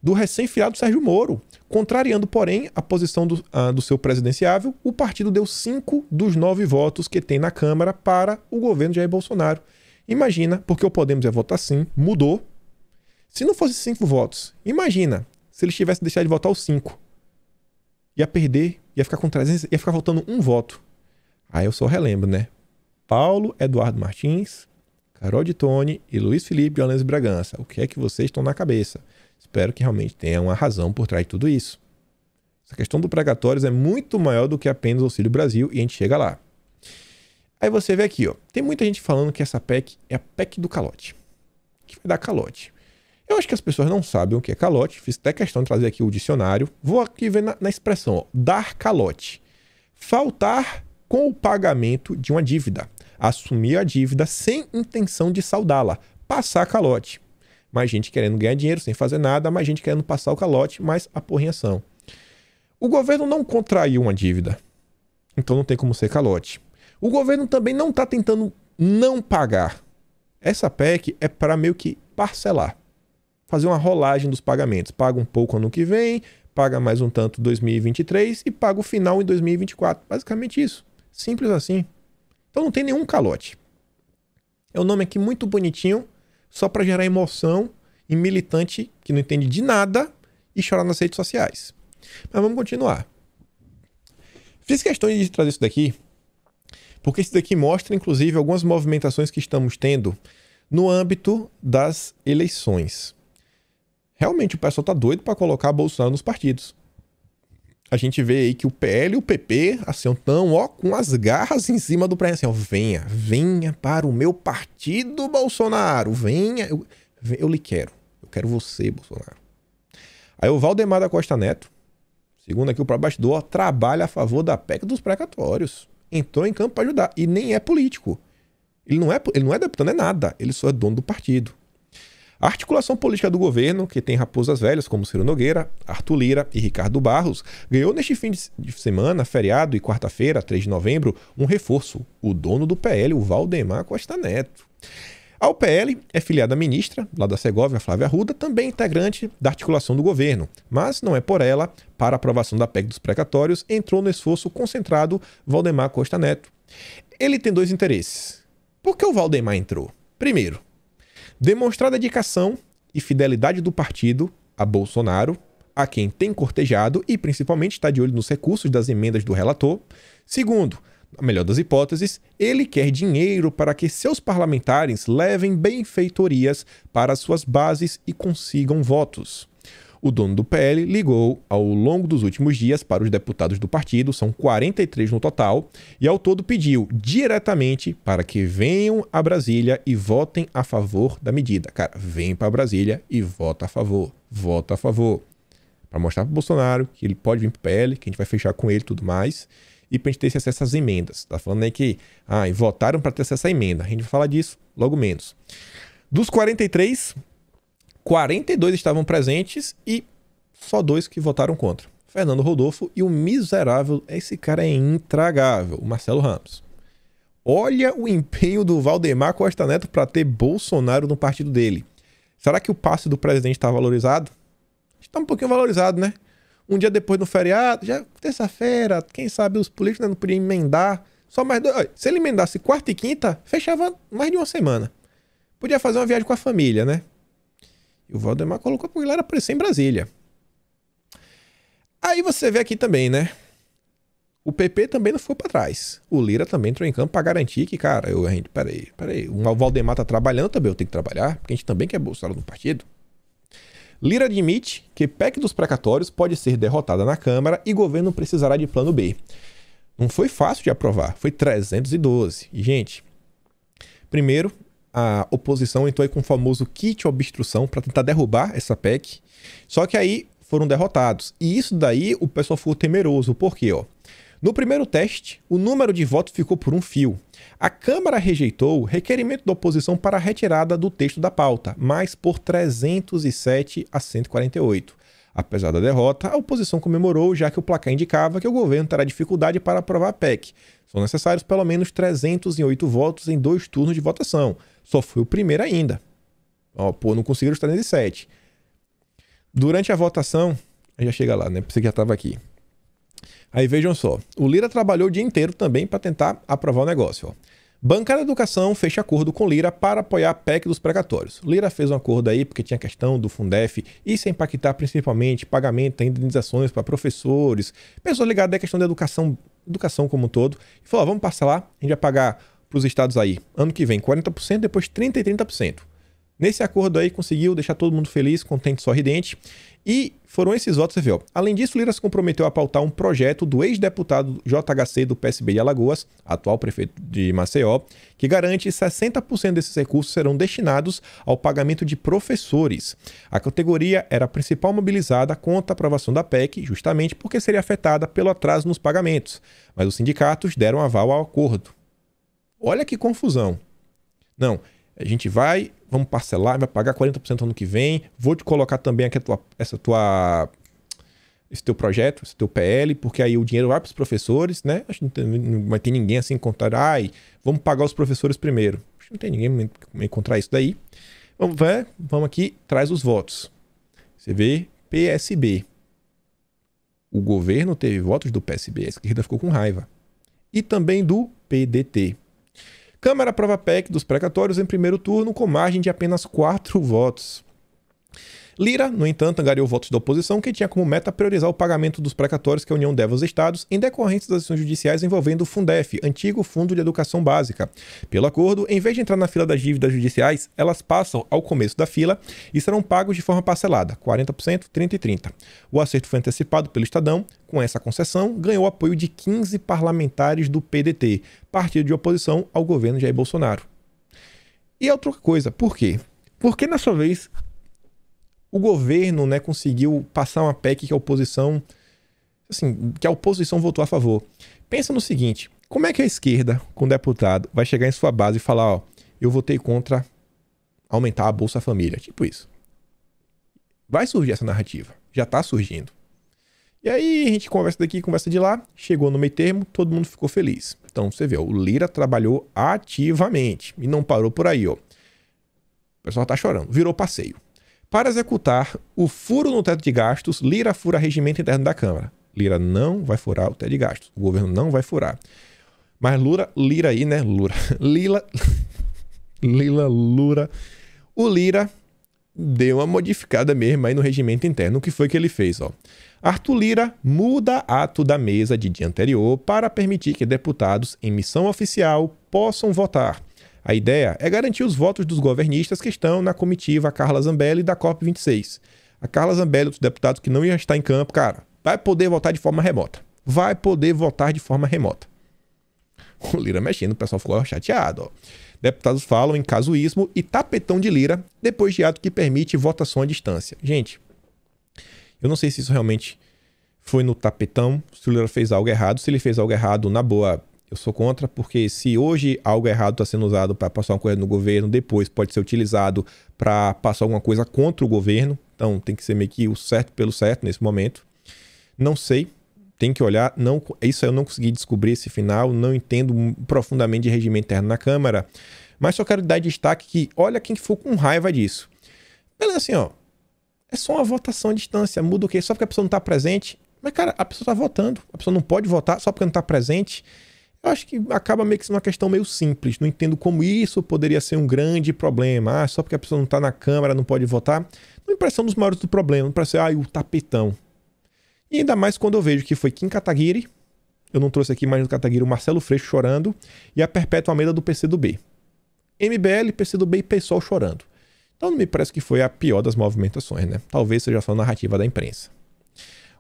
do recém-filiado Sérgio Moro. Contrariando, porém, a posição do seu presidenciável, o partido deu 5 dos 9 votos que tem na Câmara para o governo de Jair Bolsonaro. Imagina, porque o Podemos ia votar sim, mudou. Se não fosse 5 votos, imagina se eles tivessem deixado de votar os 5. Ia perder, ia ficar com 300, ia ficar faltando um voto. Aí eu só relembro, né? Paulo Eduardo Martins, Carol de Tone e Luiz Felipe de Orleans Bragança. O que é que vocês estão na cabeça? Espero que realmente tenha uma razão por trás de tudo isso. Essa questão do precatórios é muito maior do que apenas o Auxílio Brasil e a gente chega lá. Aí você vê aqui, ó, tem muita gente falando que essa PEC é a PEC do calote. Que vai dar calote. Eu acho que as pessoas não sabem o que é calote. Fiz até questão de trazer aqui o dicionário. Vou aqui ver na expressão, ó, dar calote. Faltar com o pagamento de uma dívida. Assumir a dívida sem intenção de saldá-la. Passar calote. Mais gente querendo ganhar dinheiro sem fazer nada, mais gente querendo passar o calote, mais aporrinhação. O governo não contraiu uma dívida. Então não tem como ser calote. O governo também não está tentando não pagar. Essa PEC é para meio que parcelar. Fazer uma rolagem dos pagamentos. Paga um pouco ano que vem, paga mais um tanto em 2023 e paga o final em 2024. Basicamente isso. Simples assim. Então não tem nenhum calote. É um nome aqui muito bonitinho, só para gerar emoção em militante que não entende de nada e chorar nas redes sociais. Mas vamos continuar. Fiz questão de trazer isso daqui, porque isso daqui mostra, inclusive, algumas movimentações que estamos tendo no âmbito das eleições. Realmente o pessoal tá doido para colocar Bolsonaro nos partidos. A gente vê aí que o PL e o PP, assim, estão, ó, com as garras em cima do prédio, assim, ó, venha para o meu partido, Bolsonaro, venha, eu lhe quero, eu quero você, Bolsonaro. Aí o Valdemar da Costa Neto, segundo aqui o próprio bastidor, ó, trabalha a favor da PEC dos precatórios, entrou em campo para ajudar, e nem é político. Ele não é deputado, não é nada, ele só é dono do partido. A articulação política do governo, que tem raposas velhas como Ciro Nogueira, Arthur Lira e Ricardo Barros, ganhou neste fim de semana, feriado e quarta-feira, 3 de novembro, um reforço, o dono do PL, o Valdemar Costa Neto. Ao PL é filiada a ministra, lá da Segóvia, Flávia Arruda, também integrante da articulação do governo, mas não é por ela, para a aprovação da PEC dos precatórios, entrou no esforço concentrado Valdemar Costa Neto. Ele tem 2 interesses. Por que o Valdemar entrou? Primeiro, demonstrar dedicação e fidelidade do partido a Bolsonaro, a quem tem cortejado e principalmente está de olho nos recursos das emendas do relator. Segundo, na melhor das hipóteses, ele quer dinheiro para que seus parlamentares levem benfeitorias para suas bases e consigam votos. O dono do PL ligou ao longo dos últimos dias para os deputados do partido, são 43 no total, e ao todo pediu diretamente para que venham a Brasília e votem a favor da medida. Cara, vem para Brasília e vota a favor. Vota a favor. Para mostrar para o Bolsonaro que ele pode vir para o PL, que a gente vai fechar com ele e tudo mais, e para a gente ter esse acesso às emendas. Tá falando aí que votaram para ter acesso à emenda. A gente vai falar disso logo menos. Dos 43... 42 estavam presentes e só 2 que votaram contra. Fernando Rodolfo e o miserável, esse cara é intragável, o Marcelo Ramos. Olha o empenho do Valdemar Costa Neto para ter Bolsonaro no partido dele. Será que o passe do presidente está valorizado? Está um pouquinho valorizado, né? Um dia depois do feriado, já terça-feira, quem sabe os políticos não podiam emendar. Só mais dois. Se ele emendasse quarta e quinta, fechava mais de uma semana. Podia fazer uma viagem com a família, né? E o Valdemar colocou pra galera aparecer em Brasília. Aí você vê aqui também, né? O PP também não foi pra trás. O Lira também entrou em campo pra garantir que, cara, peraí. O Valdemar tá trabalhando também, eu tenho que trabalhar, porque a gente também quer Bolsonaro no partido. Lira admite que PEC dos precatórios pode ser derrotada na Câmara e governo precisará de plano B. Não foi fácil de aprovar, foi 312. E, gente, primeiro, a oposição entrou aí com o famoso kit obstrução para tentar derrubar essa PEC. Só que aí foram derrotados. E isso daí o pessoal ficou temeroso. Por quê? No primeiro teste, o número de votos ficou por um fio. A Câmara rejeitou o requerimento da oposição para a retirada do texto da pauta, mas por 307 a 148. Apesar da derrota, a oposição comemorou, já que o placar indicava que o governo terá dificuldade para aprovar a PEC. São necessários pelo menos 308 votos em 2 turnos de votação. Só foi o primeiro ainda. Não conseguiram os 307. Durante a votação, já chega lá, né? Você que já estava aqui. Aí vejam só, o Lira trabalhou o dia inteiro também para tentar aprovar o negócio. Bancada da Educação fecha acordo com Lira para apoiar a PEC dos precatórios. Lira fez um acordo aí porque tinha questão do Fundef e sem impactar principalmente pagamento de indenizações para professores, pessoas ligadas à questão da educação como um todo. E falou, vamos parcelar, a gente vai pagar para os estados aí, ano que vem 40%, depois 30% e 30%. Nesse acordo aí conseguiu deixar todo mundo feliz, contente, sorridente. E foram esses votos, você vê, Além disso, Lira se comprometeu a pautar um projeto do ex-deputado JHC do PSB de Alagoas, atual prefeito de Maceió, que garante 60% desses recursos serão destinados ao pagamento de professores. A categoria era a principal mobilizada contra a aprovação da PEC, justamente porque seria afetada pelo atraso nos pagamentos. Mas os sindicatos deram aval ao acordo. Olha que confusão. Não, vamos parcelar, vai pagar 40% ano que vem, vou te colocar também aqui esse teu projeto, esse teu PL, porque aí o dinheiro vai para os professores, né? Acho que não vai ter ninguém assim contar, vamos pagar os professores primeiro. Acho que não tem ninguém que encontrar isso daí. Vamos aqui, traz os votos. Você vê PSB. O governo teve votos do PSB, a esquerda ficou com raiva. E também do PDT. Câmara aprova a PEC dos precatórios em primeiro turno com margem de apenas 4 votos. Lira, no entanto, angariou votos da oposição que tinha como meta priorizar o pagamento dos precatórios que a União deve aos estados em decorrência das ações judiciais envolvendo o Fundef, antigo Fundo de Educação Básica. Pelo acordo, em vez de entrar na fila das dívidas judiciais, elas passam ao começo da fila e serão pagos de forma parcelada, 40%, 30% e 30%. O acerto foi antecipado pelo Estadão. Com essa concessão, ganhou apoio de 15 parlamentares do PDT, partido de oposição ao governo Jair Bolsonaro. E outra coisa, por quê? Porque, na sua vez, o governo, conseguiu passar uma PEC que a oposição votou a favor. Pensa no seguinte, como é que a esquerda, com o deputado, vai chegar em sua base e falar, eu votei contra aumentar a Bolsa Família? Tipo isso. Vai surgir essa narrativa. Já está surgindo. E aí a gente conversa daqui, conversa de lá, chegou no meio termo, todo mundo ficou feliz. Então você vê, o Lira trabalhou ativamente e não parou por aí. O pessoal tá chorando, virou passeio. Para executar o furo no teto de gastos, Lira fura regimento interno da Câmara. Lira não vai furar o teto de gastos. O governo não vai furar. Mas Lira aí, né? O Lira deu uma modificada mesmo aí no regimento interno. O que foi que ele fez? Arthur Lira muda ato da mesa de dia anterior para permitir que deputados em missão oficial possam votar. A ideia é garantir os votos dos governistas que estão na comitiva Carla Zambelli da COP26. A Carla Zambelli, os deputados que não iam estar em campo, cara, vai poder votar de forma remota. O Lira mexendo, o pessoal ficou chateado. Deputados falam em casuísmo e tapetão de Lira depois de ato que permite votação à distância. Gente, eu não sei se isso realmente foi no tapetão, se o Lira fez algo errado. Se ele fez algo errado, na boa, eu sou contra, porque se hoje algo errado está sendo usado para passar uma coisa no governo, depois pode ser utilizado para passar alguma coisa contra o governo. Então tem que ser meio que o certo pelo certo nesse momento. Não sei, tem que olhar. Isso aí eu não consegui descobrir esse final, não entendo profundamente de regimento interno na Câmara, mas só quero dar destaque que olha quem ficou com raiva disso. Beleza, assim, ó. É só uma votação à distância. Muda o quê? Só porque a pessoa não tá presente. Mas, cara, a pessoa tá votando. A pessoa não pode votar só porque não tá presente. Eu acho que acaba meio que sendo uma questão meio simples. Não entendo como isso poderia ser um grande problema. Ah, só porque a pessoa não tá na Câmara, não pode votar. Não me parece um dos maiores do problema. Não parece, o tapetão. E ainda mais quando eu vejo que foi Kim Kataguiri, eu não trouxe aqui mais no Kataguiri, o Marcelo Freixo chorando, e a Perpétua Almeida do PCdoB. MBL, PCdoB e PSOL chorando. Então não me parece que foi a pior das movimentações, né? Talvez seja só a narrativa da imprensa.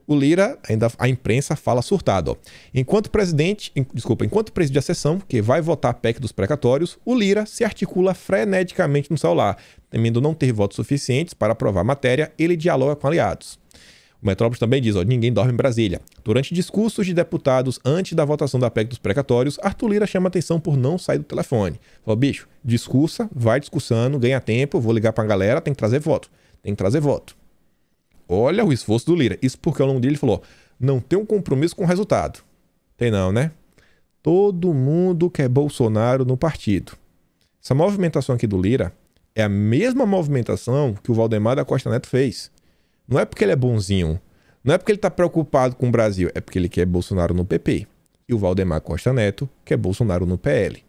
O Lira, ainda a imprensa fala surtado. Ó. Enquanto preside a sessão, que vai votar a PEC dos precatórios, o Lira se articula freneticamente no celular. Temendo não ter votos suficientes para aprovar a matéria, ele dialoga com aliados. O Metrópolis também diz, ninguém dorme em Brasília. Durante discursos de deputados antes da votação da PEC dos precatórios, Arthur Lira chama atenção por não sair do telefone. Falou, bicho, discursa, vai discursando, ganha tempo, vou ligar pra galera, tem que trazer voto. Tem que trazer voto. Olha o esforço do Lira. Isso porque ao longo dele ele falou, não tem um compromisso com o resultado. Tem não, né? Todo mundo quer Bolsonaro no partido. Essa movimentação aqui do Lira é a mesma movimentação que o Valdemar da Costa Neto fez. Não é porque ele é bonzinho, não é porque ele está preocupado com o Brasil, é porque ele quer Bolsonaro no PP. E o Valdemar Costa Neto quer Bolsonaro no PL.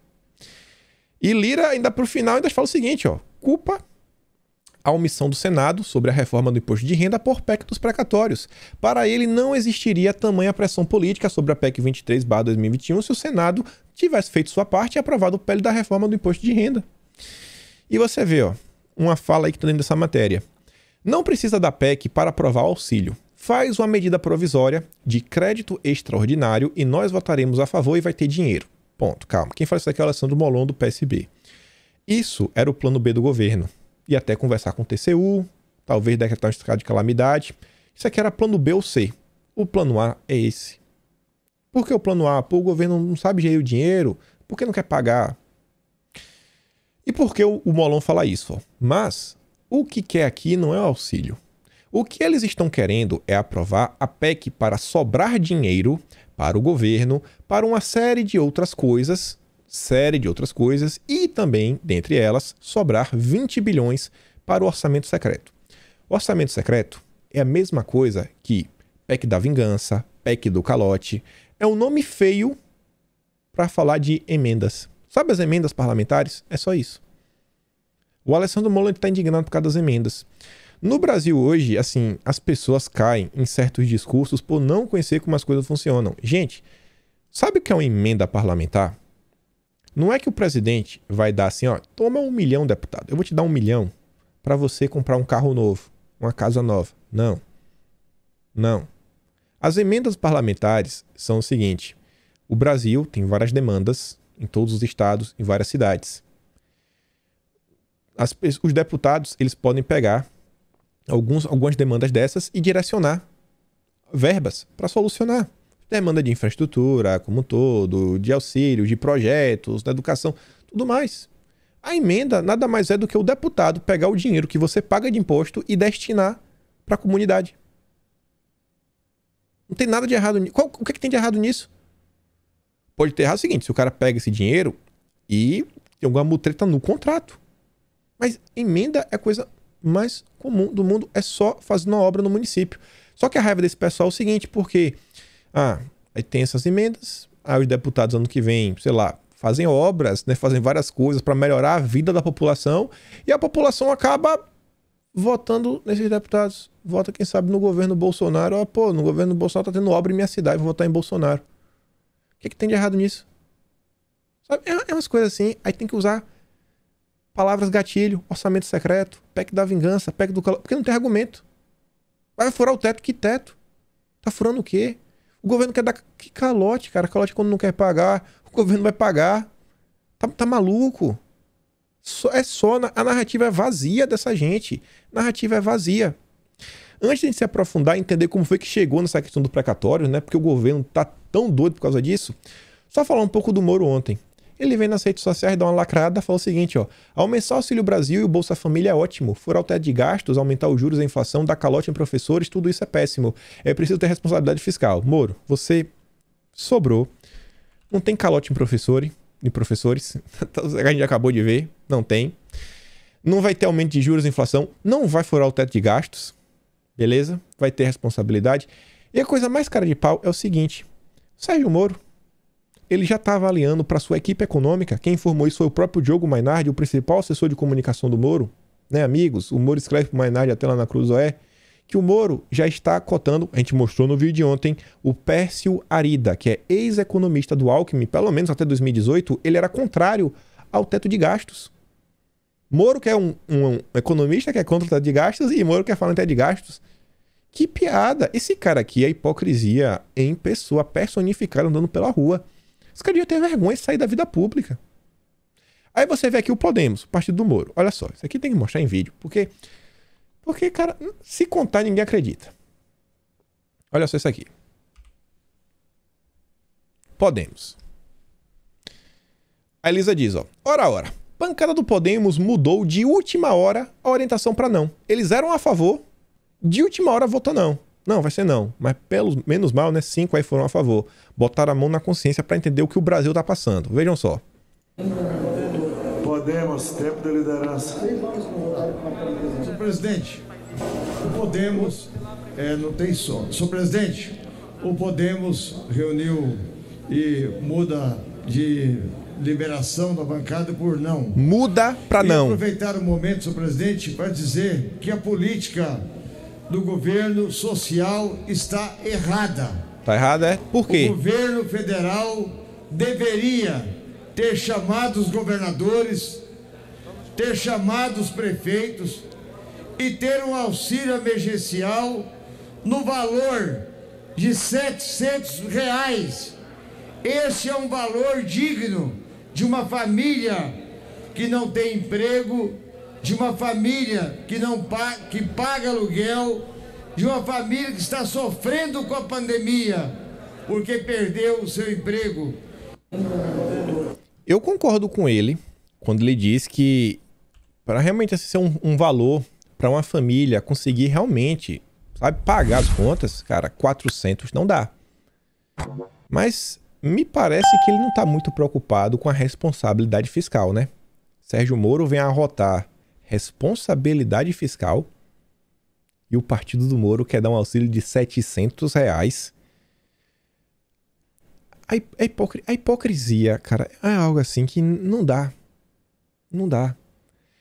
E Lira, ainda pro final, ainda fala o seguinte, culpa a omissão do Senado sobre a reforma do imposto de renda por PEC dos precatórios. Para ele, não existiria tamanha pressão política sobre a PEC 23/2021 se o Senado tivesse feito sua parte e aprovado o PL da reforma do imposto de renda. E você vê, uma fala aí que está dentro dessa matéria. Não precisa da PEC para aprovar o auxílio. Faz uma medida provisória de crédito extraordinário e nós votaremos a favor e vai ter dinheiro. Ponto. Calma. Quem fala isso aqui é o Alessandro Molon, do PSB. Isso era o plano B do governo. E até conversar com o TCU, talvez decretar um estado de calamidade. Isso aqui era plano B ou C. O plano A é esse. Por que o plano A? O governo não sabe gerir o dinheiro? Por que não quer pagar? E por que o Molon fala isso? Mas o que quer aqui não é o auxílio. O que eles estão querendo é aprovar a PEC para sobrar dinheiro para o governo, para uma série de outras coisas, e também, dentre elas, sobrar 20 bilhões para o orçamento secreto. O orçamento secreto é a mesma coisa que PEC da vingança, PEC do calote. É um nome feio para falar de emendas. Sabe as emendas parlamentares? É só isso. O Alessandro Molon está indignado por causa das emendas. No Brasil hoje, assim, as pessoas caem em certos discursos por não conhecer como as coisas funcionam. Gente, sabe o que é uma emenda parlamentar? Não é que o presidente vai dar assim, toma 1 milhão, deputado. Eu vou te dar 1 milhão para você comprar um carro novo, uma casa nova. Não. Não. As emendas parlamentares são o seguinte. O Brasil tem várias demandas em todos os estados, em várias cidades. Os deputados, eles podem pegar algumas demandas dessas e direcionar verbas para solucionar. Demanda de infraestrutura como um todo, de auxílio, de projetos, da educação, tudo mais. A emenda nada mais é do que o deputado pegar o dinheiro que você paga de imposto e destinar para a comunidade. Não tem nada de errado nisso. O que tem de errado nisso? Pode ter errado o seguinte, se o cara pega esse dinheiro e tem alguma mutreta no contrato. Mas emenda é a coisa mais comum do mundo, é só fazer uma obra no município. Só que a raiva desse pessoal é o seguinte, porque aí tem essas emendas, aí os deputados ano que vem, sei lá, fazem obras, né, fazem várias coisas para melhorar a vida da população e a população acaba votando nesses deputados. Vota, quem sabe, no governo Bolsonaro. No governo Bolsonaro tá tendo obra em minha cidade, vou votar em Bolsonaro. O que tem de errado nisso? Sabe? É umas coisas assim, aí tem que usar palavras gatilho, orçamento secreto, PEC da vingança, PEC do calote, porque não tem argumento. Vai furar o teto, que teto? Tá furando o quê? O governo quer dar... Que calote, cara? Calote quando não quer pagar, o governo vai pagar. Tá maluco? A narrativa é vazia dessa gente. A narrativa é vazia. Antes de a gente se aprofundar e entender como foi que chegou nessa questão do precatório, né? Porque o governo tá tão doido por causa disso, só falar um pouco do Moro ontem. Ele vem nas redes sociais, dá uma lacrada, fala o seguinte, aumentar o Auxílio Brasil e o Bolsa Família é ótimo. Furar o teto de gastos, aumentar os juros, a inflação, dar calote em professores, tudo isso é péssimo. É preciso ter responsabilidade fiscal. Moro, você sobrou. Não tem calote em professores. A gente acabou de ver. Não tem. Não vai ter aumento de juros e inflação. Não vai furar o teto de gastos. Beleza? Vai ter responsabilidade. E a coisa mais cara de pau é o seguinte. Sérgio Moro, ele já está avaliando para sua equipe econômica. Quem informou isso foi o próprio Diogo Mainardi, o principal assessor de comunicação do Moro. Né, amigos? O Moro escreve para o Mainardi até lá na Cruzoé que o Moro já está cotando, a gente mostrou no vídeo de ontem, o Pércio Arida, que é ex-economista do Alckmin, pelo menos até 2018, ele era contrário ao teto de gastos. Moro que é um economista que é contra o teto de gastos e Moro que é falando teto de gastos. Que piada! Esse cara aqui é hipocrisia em pessoa, personificada andando pela rua. Esse cara devia ter vergonha de sair da vida pública. Aí você vê aqui o Podemos, o partido do Moro. Olha só, isso aqui tem que mostrar em vídeo, porque, cara, se contar ninguém acredita. Olha só isso aqui. Podemos. A Elisa diz, ó, ora. Bancada do Podemos mudou de última hora a orientação para não. Eles eram a favor, de última hora votou não. Não, vai ser não. Mas pelo menos mal, né? 5 aí foram a favor. Botaram a mão na consciência para entender o que o Brasil tá passando. Vejam só. Podemos, tempo de liderança. Senhor presidente, o Podemos não tem som. Senhor presidente, o Podemos reuniu e muda de liberação da bancada por não. Muda para não. Aproveitar o momento, senhor presidente, para dizer que a política do governo social está errada. Tá errada, é? Por quê? O governo federal deveria ter chamado os governadores, ter chamado os prefeitos e ter um auxílio emergencial no valor de R$700. Esse é um valor digno de uma família que não tem emprego, de uma família que paga aluguel, de uma família que está sofrendo com a pandemia porque perdeu o seu emprego. Eu concordo com ele quando ele diz que para realmente ser um valor para uma família conseguir realmente, sabe, pagar as contas, cara, 400 não dá. Mas me parece que ele não está muito preocupado com a responsabilidade fiscal, né? Sérgio Moro vem arrotar responsabilidade fiscal e o partido do Moro quer dar um auxílio de R$700. A hipocrisia, cara, é algo assim que não dá. Não dá.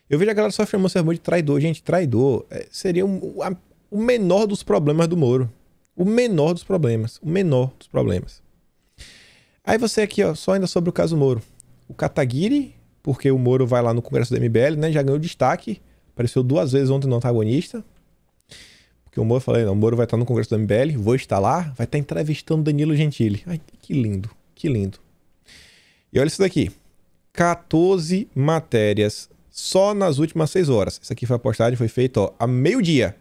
Eu vejo a galera só chamando de traidor. Gente, traidor seria o menor dos problemas do Moro. O menor dos problemas. O menor dos problemas. Aí você aqui, ó, só ainda sobre o caso Moro. O Kataguiri, porque o Moro vai lá no Congresso do MBL, né? Já ganhou destaque. Apareceu 2 vezes ontem no antagonista. Porque o Moro, falei, não, o Moro vai estar no Congresso do MBL, vou estar lá, vai estar entrevistando Danilo Gentili. Ai, que lindo, que lindo. E olha isso daqui. 14 matérias só nas últimas 6 horas. Isso aqui foi a postagem, foi feita, ó, a meio-dia.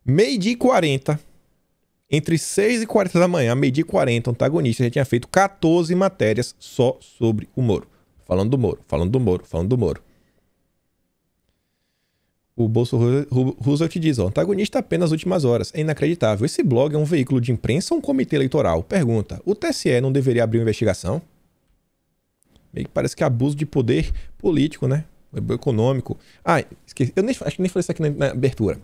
Meio-dia e 40. Entre 6h40 da manhã, meio-dia e 40, o antagonista já tinha feito 14 matérias só sobre o Moro. Falando do Moro, falando do Moro, falando do Moro. O Bolso Roosevelt diz, ó, antagonista apenas nas últimas horas. É inacreditável. Esse blog é um veículo de imprensa ou um comitê eleitoral? Pergunta, o TSE não deveria abrir uma investigação? Meio que parece que é abuso de poder político, né? Econômico. Ah, esqueci. Acho que nem falei isso aqui na abertura.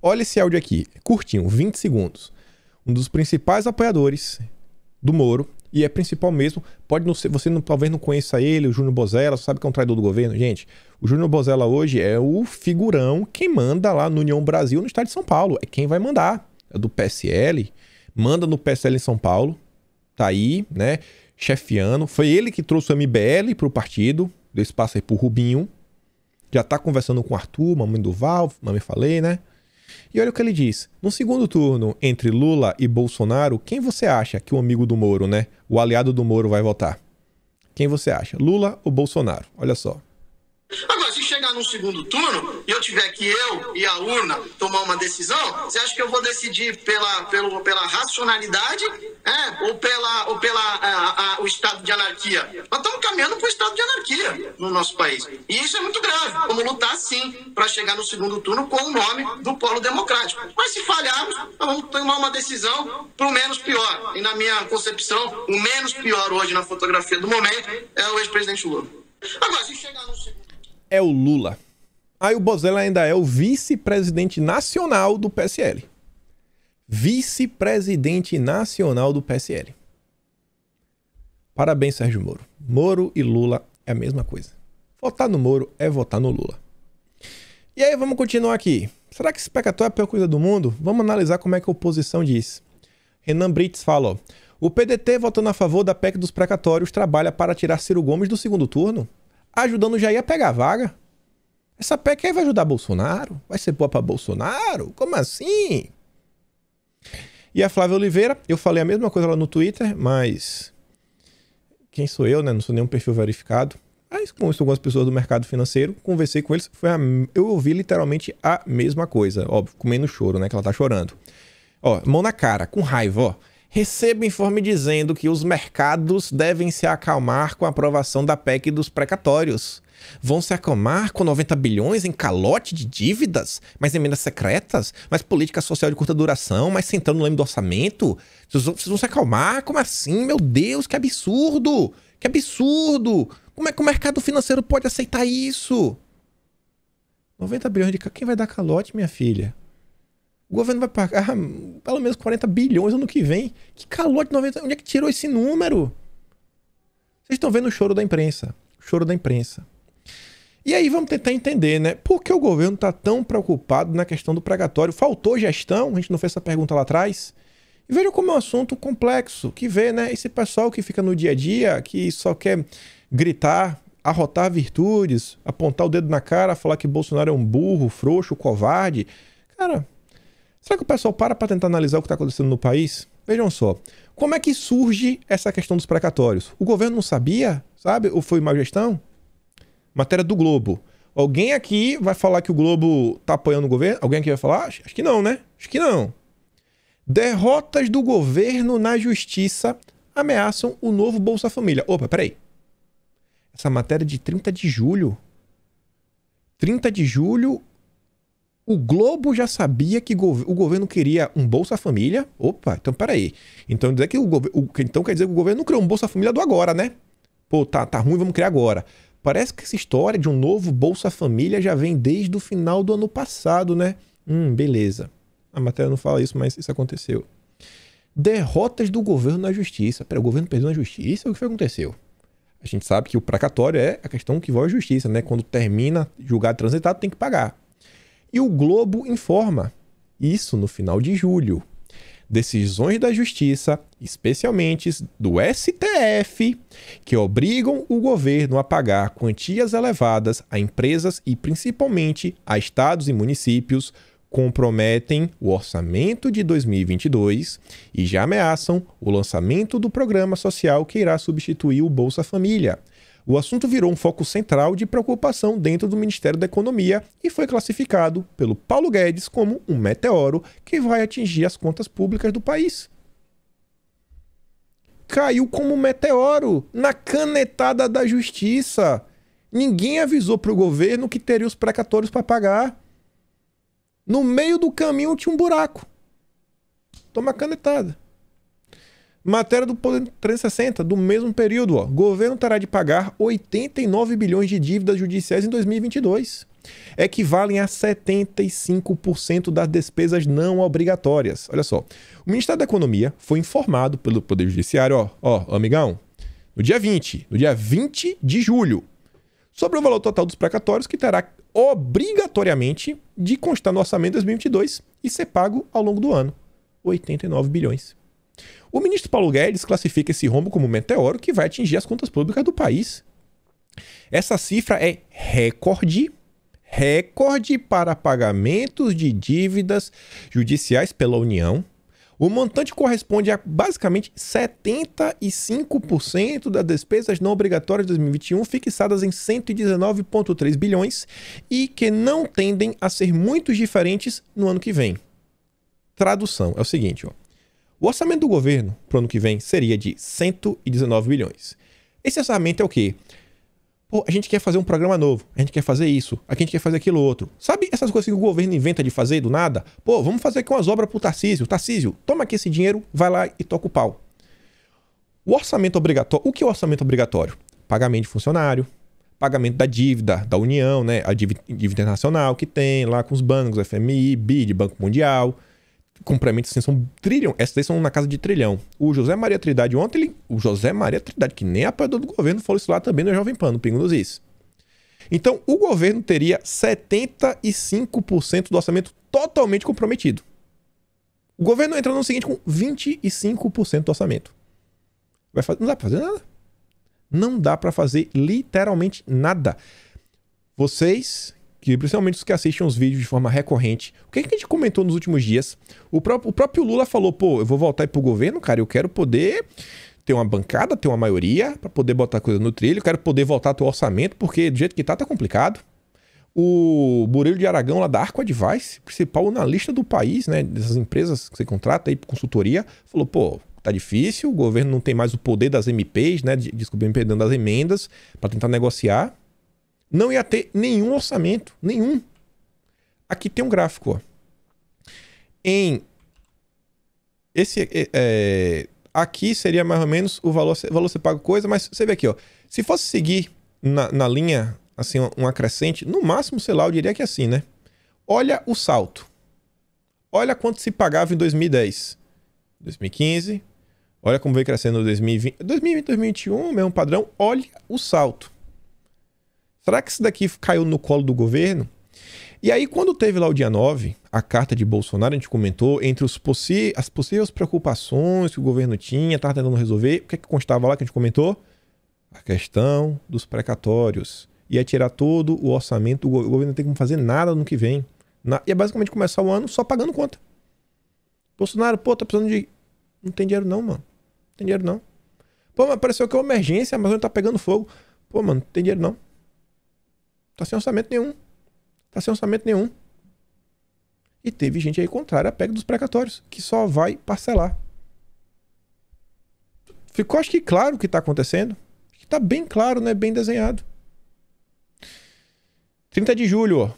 Olha esse áudio aqui, curtinho, 20 segundos. Um dos principais apoiadores do Moro, e é principal mesmo, pode não ser, você talvez não conheça ele, o Júnior Bozella, sabe que é um traidor do governo? Gente, o Júnior Bozella hoje é o figurão quem manda lá no União Brasil, no estado de São Paulo. É quem vai mandar. É do PSL, manda no PSL em São Paulo, tá aí, né, chefiando. Foi ele que trouxe o MBL pro partido, deu espaço aí pro Rubinho. Já tá conversando com o Arthur, mamãe do Val, mamãe falei, né? E olha o que ele diz. No segundo turno, entre Lula e Bolsonaro, quem você acha que o amigo do Moro, né? O aliado do Moro vai votar? Quem você acha? Lula ou Bolsonaro? Olha só. Agora, se chegar no segundo turno e eu tiver que eu e a urna tomar uma decisão, você acha que eu vou decidir pela racionalidade ou pela o estado de anarquia? Nós estamos caminhando para o estado de anarquia no nosso país. E isso é muito grave. Vamos lutar, sim, para chegar no segundo turno com o nome do Polo Democrático. Mas se falharmos, nós vamos tomar uma decisão para o menos pior. E na minha concepção, o menos pior hoje na fotografia do momento é o ex-presidente Lula. Agora, se chegar no segundo... É o Lula. Aí o Bozelli ainda é o vice-presidente nacional do PSL. Vice-presidente nacional do PSL. Parabéns, Sérgio Moro. Moro e Lula é a mesma coisa. Votar no Moro é votar no Lula. E aí, vamos continuar aqui. Será que esse precatório é a pior coisa do mundo? Vamos analisar como é que a oposição diz. Renan Brits fala, ó, o PDT, votando a favor da PEC dos precatórios, trabalha para tirar Ciro Gomes do segundo turno, ajudando o Jair a pegar a vaga. Essa PEC aí vai ajudar Bolsonaro? Vai ser boa para Bolsonaro? Como assim? E a Flávia Oliveira, eu falei a mesma coisa lá no Twitter, mas quem sou eu, né? Não sou nenhum perfil verificado. Mas conheço algumas pessoas do mercado financeiro, conversei com eles, eu ouvi literalmente a mesma coisa. Óbvio, comendo choro, né? Que ela tá chorando. Ó, mão na cara, com raiva, ó. Recebo informe dizendo que os mercados devem se acalmar com a aprovação da PEC dos precatórios. Vão se acalmar com 90 bilhões em calote de dívidas, mais emendas secretas, mais política social de curta duração, mais centrando no leme do orçamento. Vocês vão se acalmar? Como assim? Meu Deus, que absurdo! Que absurdo! Como é que o mercado financeiro pode aceitar isso? 90 bilhões de... Quem vai dar calote, minha filha? O governo vai pagar pelo menos 40 bilhões ano que vem. Que calote de 90... Onde é que tirou esse número? Vocês estão vendo o choro da imprensa. O choro da imprensa. E aí vamos tentar entender, né? Por que o governo está tão preocupado na questão do precatório? Faltou gestão? A gente não fez essa pergunta lá atrás? E vejam como é um assunto complexo. Que vê, né? Esse pessoal que fica no dia a dia, que só quer gritar, arrotar virtudes, apontar o dedo na cara, falar que Bolsonaro é um burro, frouxo, covarde. Cara, será que o pessoal para tentar analisar o que está acontecendo no país? Vejam só. Como é que surge essa questão dos precatórios? O governo não sabia, sabe? Ou foi má gestão? Matéria do Globo. Alguém aqui vai falar que o Globo tá apoiando o governo? Alguém aqui vai falar? Acho que não, né? Acho que não. Derrotas do governo na justiça ameaçam o novo Bolsa Família. Opa, peraí. Essa matéria é de 30 de julho. 30 de julho, o Globo já sabia que o governo queria um Bolsa Família. Opa, então peraí. Então, então quer dizer que o governo não criou um Bolsa Família do agora, né? Pô, tá ruim, vamos criar agora. Parece que essa história de um novo Bolsa Família já vem desde o final do ano passado, né? Beleza. A matéria não fala isso, mas isso aconteceu. Derrotas do governo na justiça. Pera, o governo perdeu na justiça? O que foi que aconteceu? A gente sabe que o precatório é a questão que vai à justiça, né? Quando termina julgado transitado, tem que pagar. E o Globo informa isso no final de julho. Decisões da justiça, especialmente do STF, que obrigam o governo a pagar quantias elevadas a empresas e principalmente a estados e municípios, comprometem o orçamento de 2022 e já ameaçam o lançamento do programa social que irá substituir o Bolsa Família. O assunto virou um foco central de preocupação dentro do Ministério da Economia e foi classificado pelo Paulo Guedes como um meteoro que vai atingir as contas públicas do país. Caiu como um meteoro na canetada da justiça. Ninguém avisou para o governo que teria os precatórios para pagar. No meio do caminho tinha um buraco. Toma canetada. Matéria do Poder 360, do mesmo período. Ó. Governo terá de pagar 89 bilhões de dívidas judiciais em 2022. Equivalem a 75% das despesas não obrigatórias. Olha só. O Ministério da Economia foi informado pelo Poder Judiciário, amigão, no dia 20 de julho, sobre o valor total dos precatórios que terá obrigatoriamente de constar no orçamento de 2022 e ser pago ao longo do ano. 89 bilhões. O ministro Paulo Guedes classifica esse rombo como um meteoro que vai atingir as contas públicas do país. Essa cifra é recorde para pagamentos de dívidas judiciais pela União. O montante corresponde a basicamente 75% das despesas não obrigatórias de 2021, fixadas em 119,3 bilhões e que não tendem a ser muito diferentes no ano que vem. Tradução é o seguinte, ó. O orçamento do governo para o ano que vem seria de 119 bilhões. Esse orçamento é o quê? Pô, a gente quer fazer um programa novo, a gente quer fazer isso, a gente quer fazer aquilo outro. Sabe essas coisas que o governo inventa de fazer do nada? Pô, vamos fazer aqui umas obras pro Tarcísio. Tarcísio, toma aqui esse dinheiro, vai lá e toca o pau. O orçamento obrigatório, o que é o orçamento obrigatório? Pagamento de funcionário, pagamento da dívida da União, né? A dívida internacional que tem lá com os bancos, FMI, BID, Banco Mundial. Complementos assim, são trilhão. Essas daí são na casa de trilhão. O José Maria Trindade ontem, o José Maria Trindade, que nem apoiador do governo, falou isso lá também no Jovem Pan, no Pingo nos Is. Então, o governo teria 75% do orçamento totalmente comprometido. O governo entra no seguinte com 25% do orçamento. Não dá pra fazer nada. Não dá pra fazer literalmente nada. Vocês, que principalmente os que assistem os vídeos de forma recorrente, o que a gente comentou nos últimos dias? O próprio Lula falou, pô, eu vou voltar aí pro governo, cara, eu quero poder ter uma bancada, ter uma maioria, pra poder botar coisa no trilho, eu quero poder voltar ao orçamento, porque do jeito que tá complicado. O Murilo de Aragão, lá da Arco Advice, principal analista do país, né, dessas empresas que você contrata aí por consultoria, falou, pô, tá difícil, o governo não tem mais o poder das MPs, né, desculpa, das emendas, pra tentar negociar. Não ia ter nenhum orçamento, nenhum. Aqui tem um gráfico, ó. Aqui seria mais ou menos o valor você paga coisa, mas você vê aqui, ó. Se fosse seguir na linha, assim, uma crescente, no máximo, sei lá, eu diria que é assim, né? Olha o salto. Olha quanto se pagava em 2010, 2015. Olha como veio crescendo em 2020, 2020, 2021, mesmo padrão. Olha o salto. Será que isso daqui caiu no colo do governo? E aí, quando teve lá o dia 9, a carta de Bolsonaro, a gente comentou, entre as possíveis preocupações que o governo tinha, estava tentando resolver, o que constava lá que a gente comentou? A questão dos precatórios. Ia tirar todo o orçamento, o governo não tem como fazer nada no que vem. Ia basicamente começar o ano só pagando conta. Bolsonaro, pô, tá precisando de... Não tem dinheiro não, mano. Não tem dinheiro não. Pô, mas pareceu que é uma emergência, a Amazônia tá pegando fogo. Pô, mano, não tem dinheiro não. Tá sem orçamento nenhum. Tá sem orçamento nenhum. E teve gente aí contrária à PEC dos precatórios, que só vai parcelar. Ficou, acho que claro o que tá acontecendo. Acho que tá bem claro, né? Bem desenhado. 30 de julho, ó.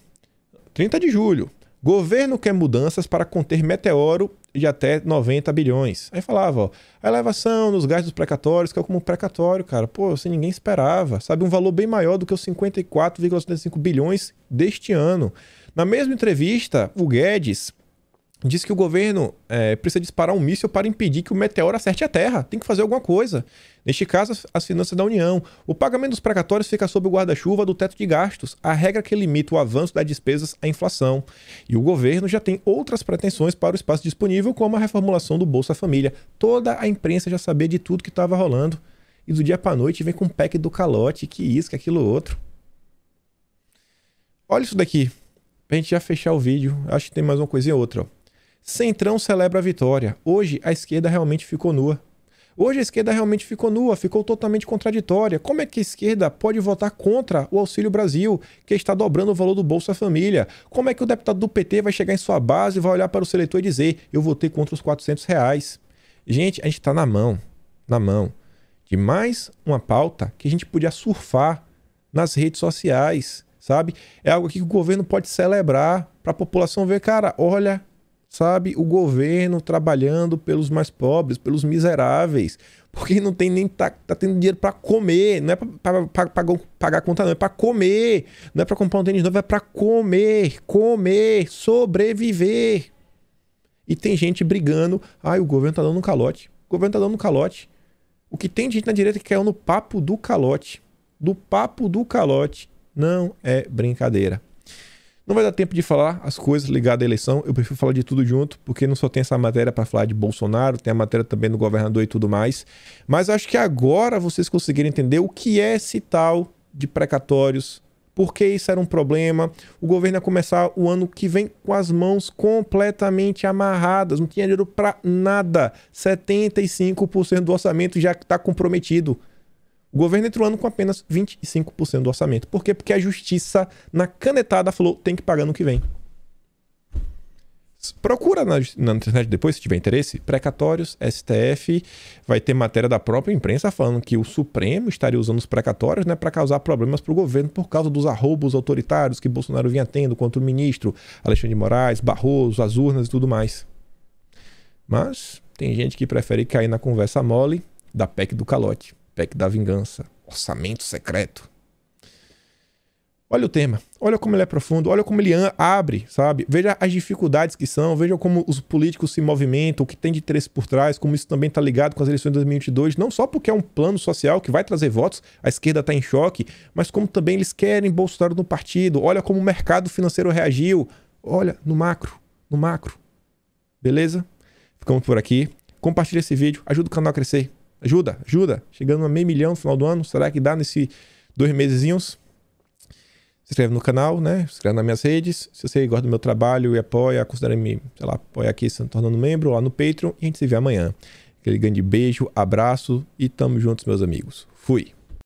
30 de julho. Governo quer mudanças para conter meteoro de até 90 bilhões. Aí falava, ó, a elevação nos gastos precatórios, que é como precatório, cara. Pô, assim, ninguém esperava. Sabe, um valor bem maior do que os 54,75 bilhões deste ano. Na mesma entrevista, o Guedes disse que o governo precisa disparar um míssil para impedir que o meteoro acerte a Terra. Tem que fazer alguma coisa. Neste caso, as finanças da União. O pagamento dos precatórios fica sob o guarda-chuva do teto de gastos, a regra que limita o avanço das despesas à inflação. E o governo já tem outras pretensões para o espaço disponível, como a reformulação do Bolsa Família. Toda a imprensa já sabia de tudo que estava rolando. E do dia para noite vem com o PEC do calote, que isso, que aquilo outro. Olha isso daqui. Pra gente já fechar o vídeo, acho que tem mais uma coisinha ou outra, ó. Centrão celebra a vitória. Hoje a esquerda realmente ficou nua. Hoje a esquerda realmente ficou nua, ficou totalmente contraditória. Como é que a esquerda pode votar contra o Auxílio Brasil, que está dobrando o valor do Bolsa Família? Como é que o deputado do PT vai chegar em sua base e vai olhar para o seu eleitor e dizer, eu votei contra os R$400? Gente, a gente está na mão de mais uma pauta que a gente podia surfar nas redes sociais, sabe? É algo que o governo pode celebrar para a população ver, cara, olha... Sabe, o governo trabalhando pelos mais pobres, pelos miseráveis, porque não tem nem tá tendo dinheiro para comer, não é para pagar a conta não, é para comer, não é para comprar um tênis novo, é para comer, sobreviver. E tem gente brigando, o governo tá dando um calote, o governo tá dando um calote. O que tem gente na direita que caiu no papo do calote, não é brincadeira. Não vai dar tempo de falar as coisas ligadas à eleição, eu prefiro falar de tudo junto, porque não só tem essa matéria para falar de Bolsonaro, tem a matéria também do governador e tudo mais. Mas acho que agora vocês conseguiram entender o que é esse tal de precatórios, por que isso era um problema. O governo ia começar o ano que vem com as mãos completamente amarradas, não tinha dinheiro para nada. 75% do orçamento já está comprometido. O governo entrou o ano com apenas 25% do orçamento. Por quê? Porque a justiça, na canetada, falou tem que pagar no que vem. Procura na internet depois, se tiver interesse. Precatórios, STF. Vai ter matéria da própria imprensa falando que o Supremo estaria usando os precatórios, né, para causar problemas para o governo por causa dos arroubos autoritários que Bolsonaro vinha tendo contra o ministro Alexandre de Moraes, Barroso, as urnas e tudo mais. Mas tem gente que prefere cair na conversa mole da PEC do calote. PEC da vingança, orçamento secreto. Olha o tema, olha como ele é profundo, olha como ele abre, sabe? Veja as dificuldades que são, veja como os políticos se movimentam, o que tem de interesse por trás, como isso também está ligado com as eleições de 2022, não só porque é um plano social que vai trazer votos, a esquerda está em choque, mas como também eles querem Bolsonaro no partido, olha como o mercado financeiro reagiu, olha no macro, beleza? Ficamos por aqui, compartilha esse vídeo, ajuda o canal a crescer, ajuda, chegando a 500 mil no final do ano, será que dá nesse 2 mesezinhos? Se inscreve no canal, né? Se inscreve nas minhas redes. Se você gosta do meu trabalho e apoia, considere-me, sei lá, apoia aqui se tornando membro lá no Patreon. E a gente se vê amanhã. Aquele grande beijo, abraço e tamo juntos, meus amigos. Fui!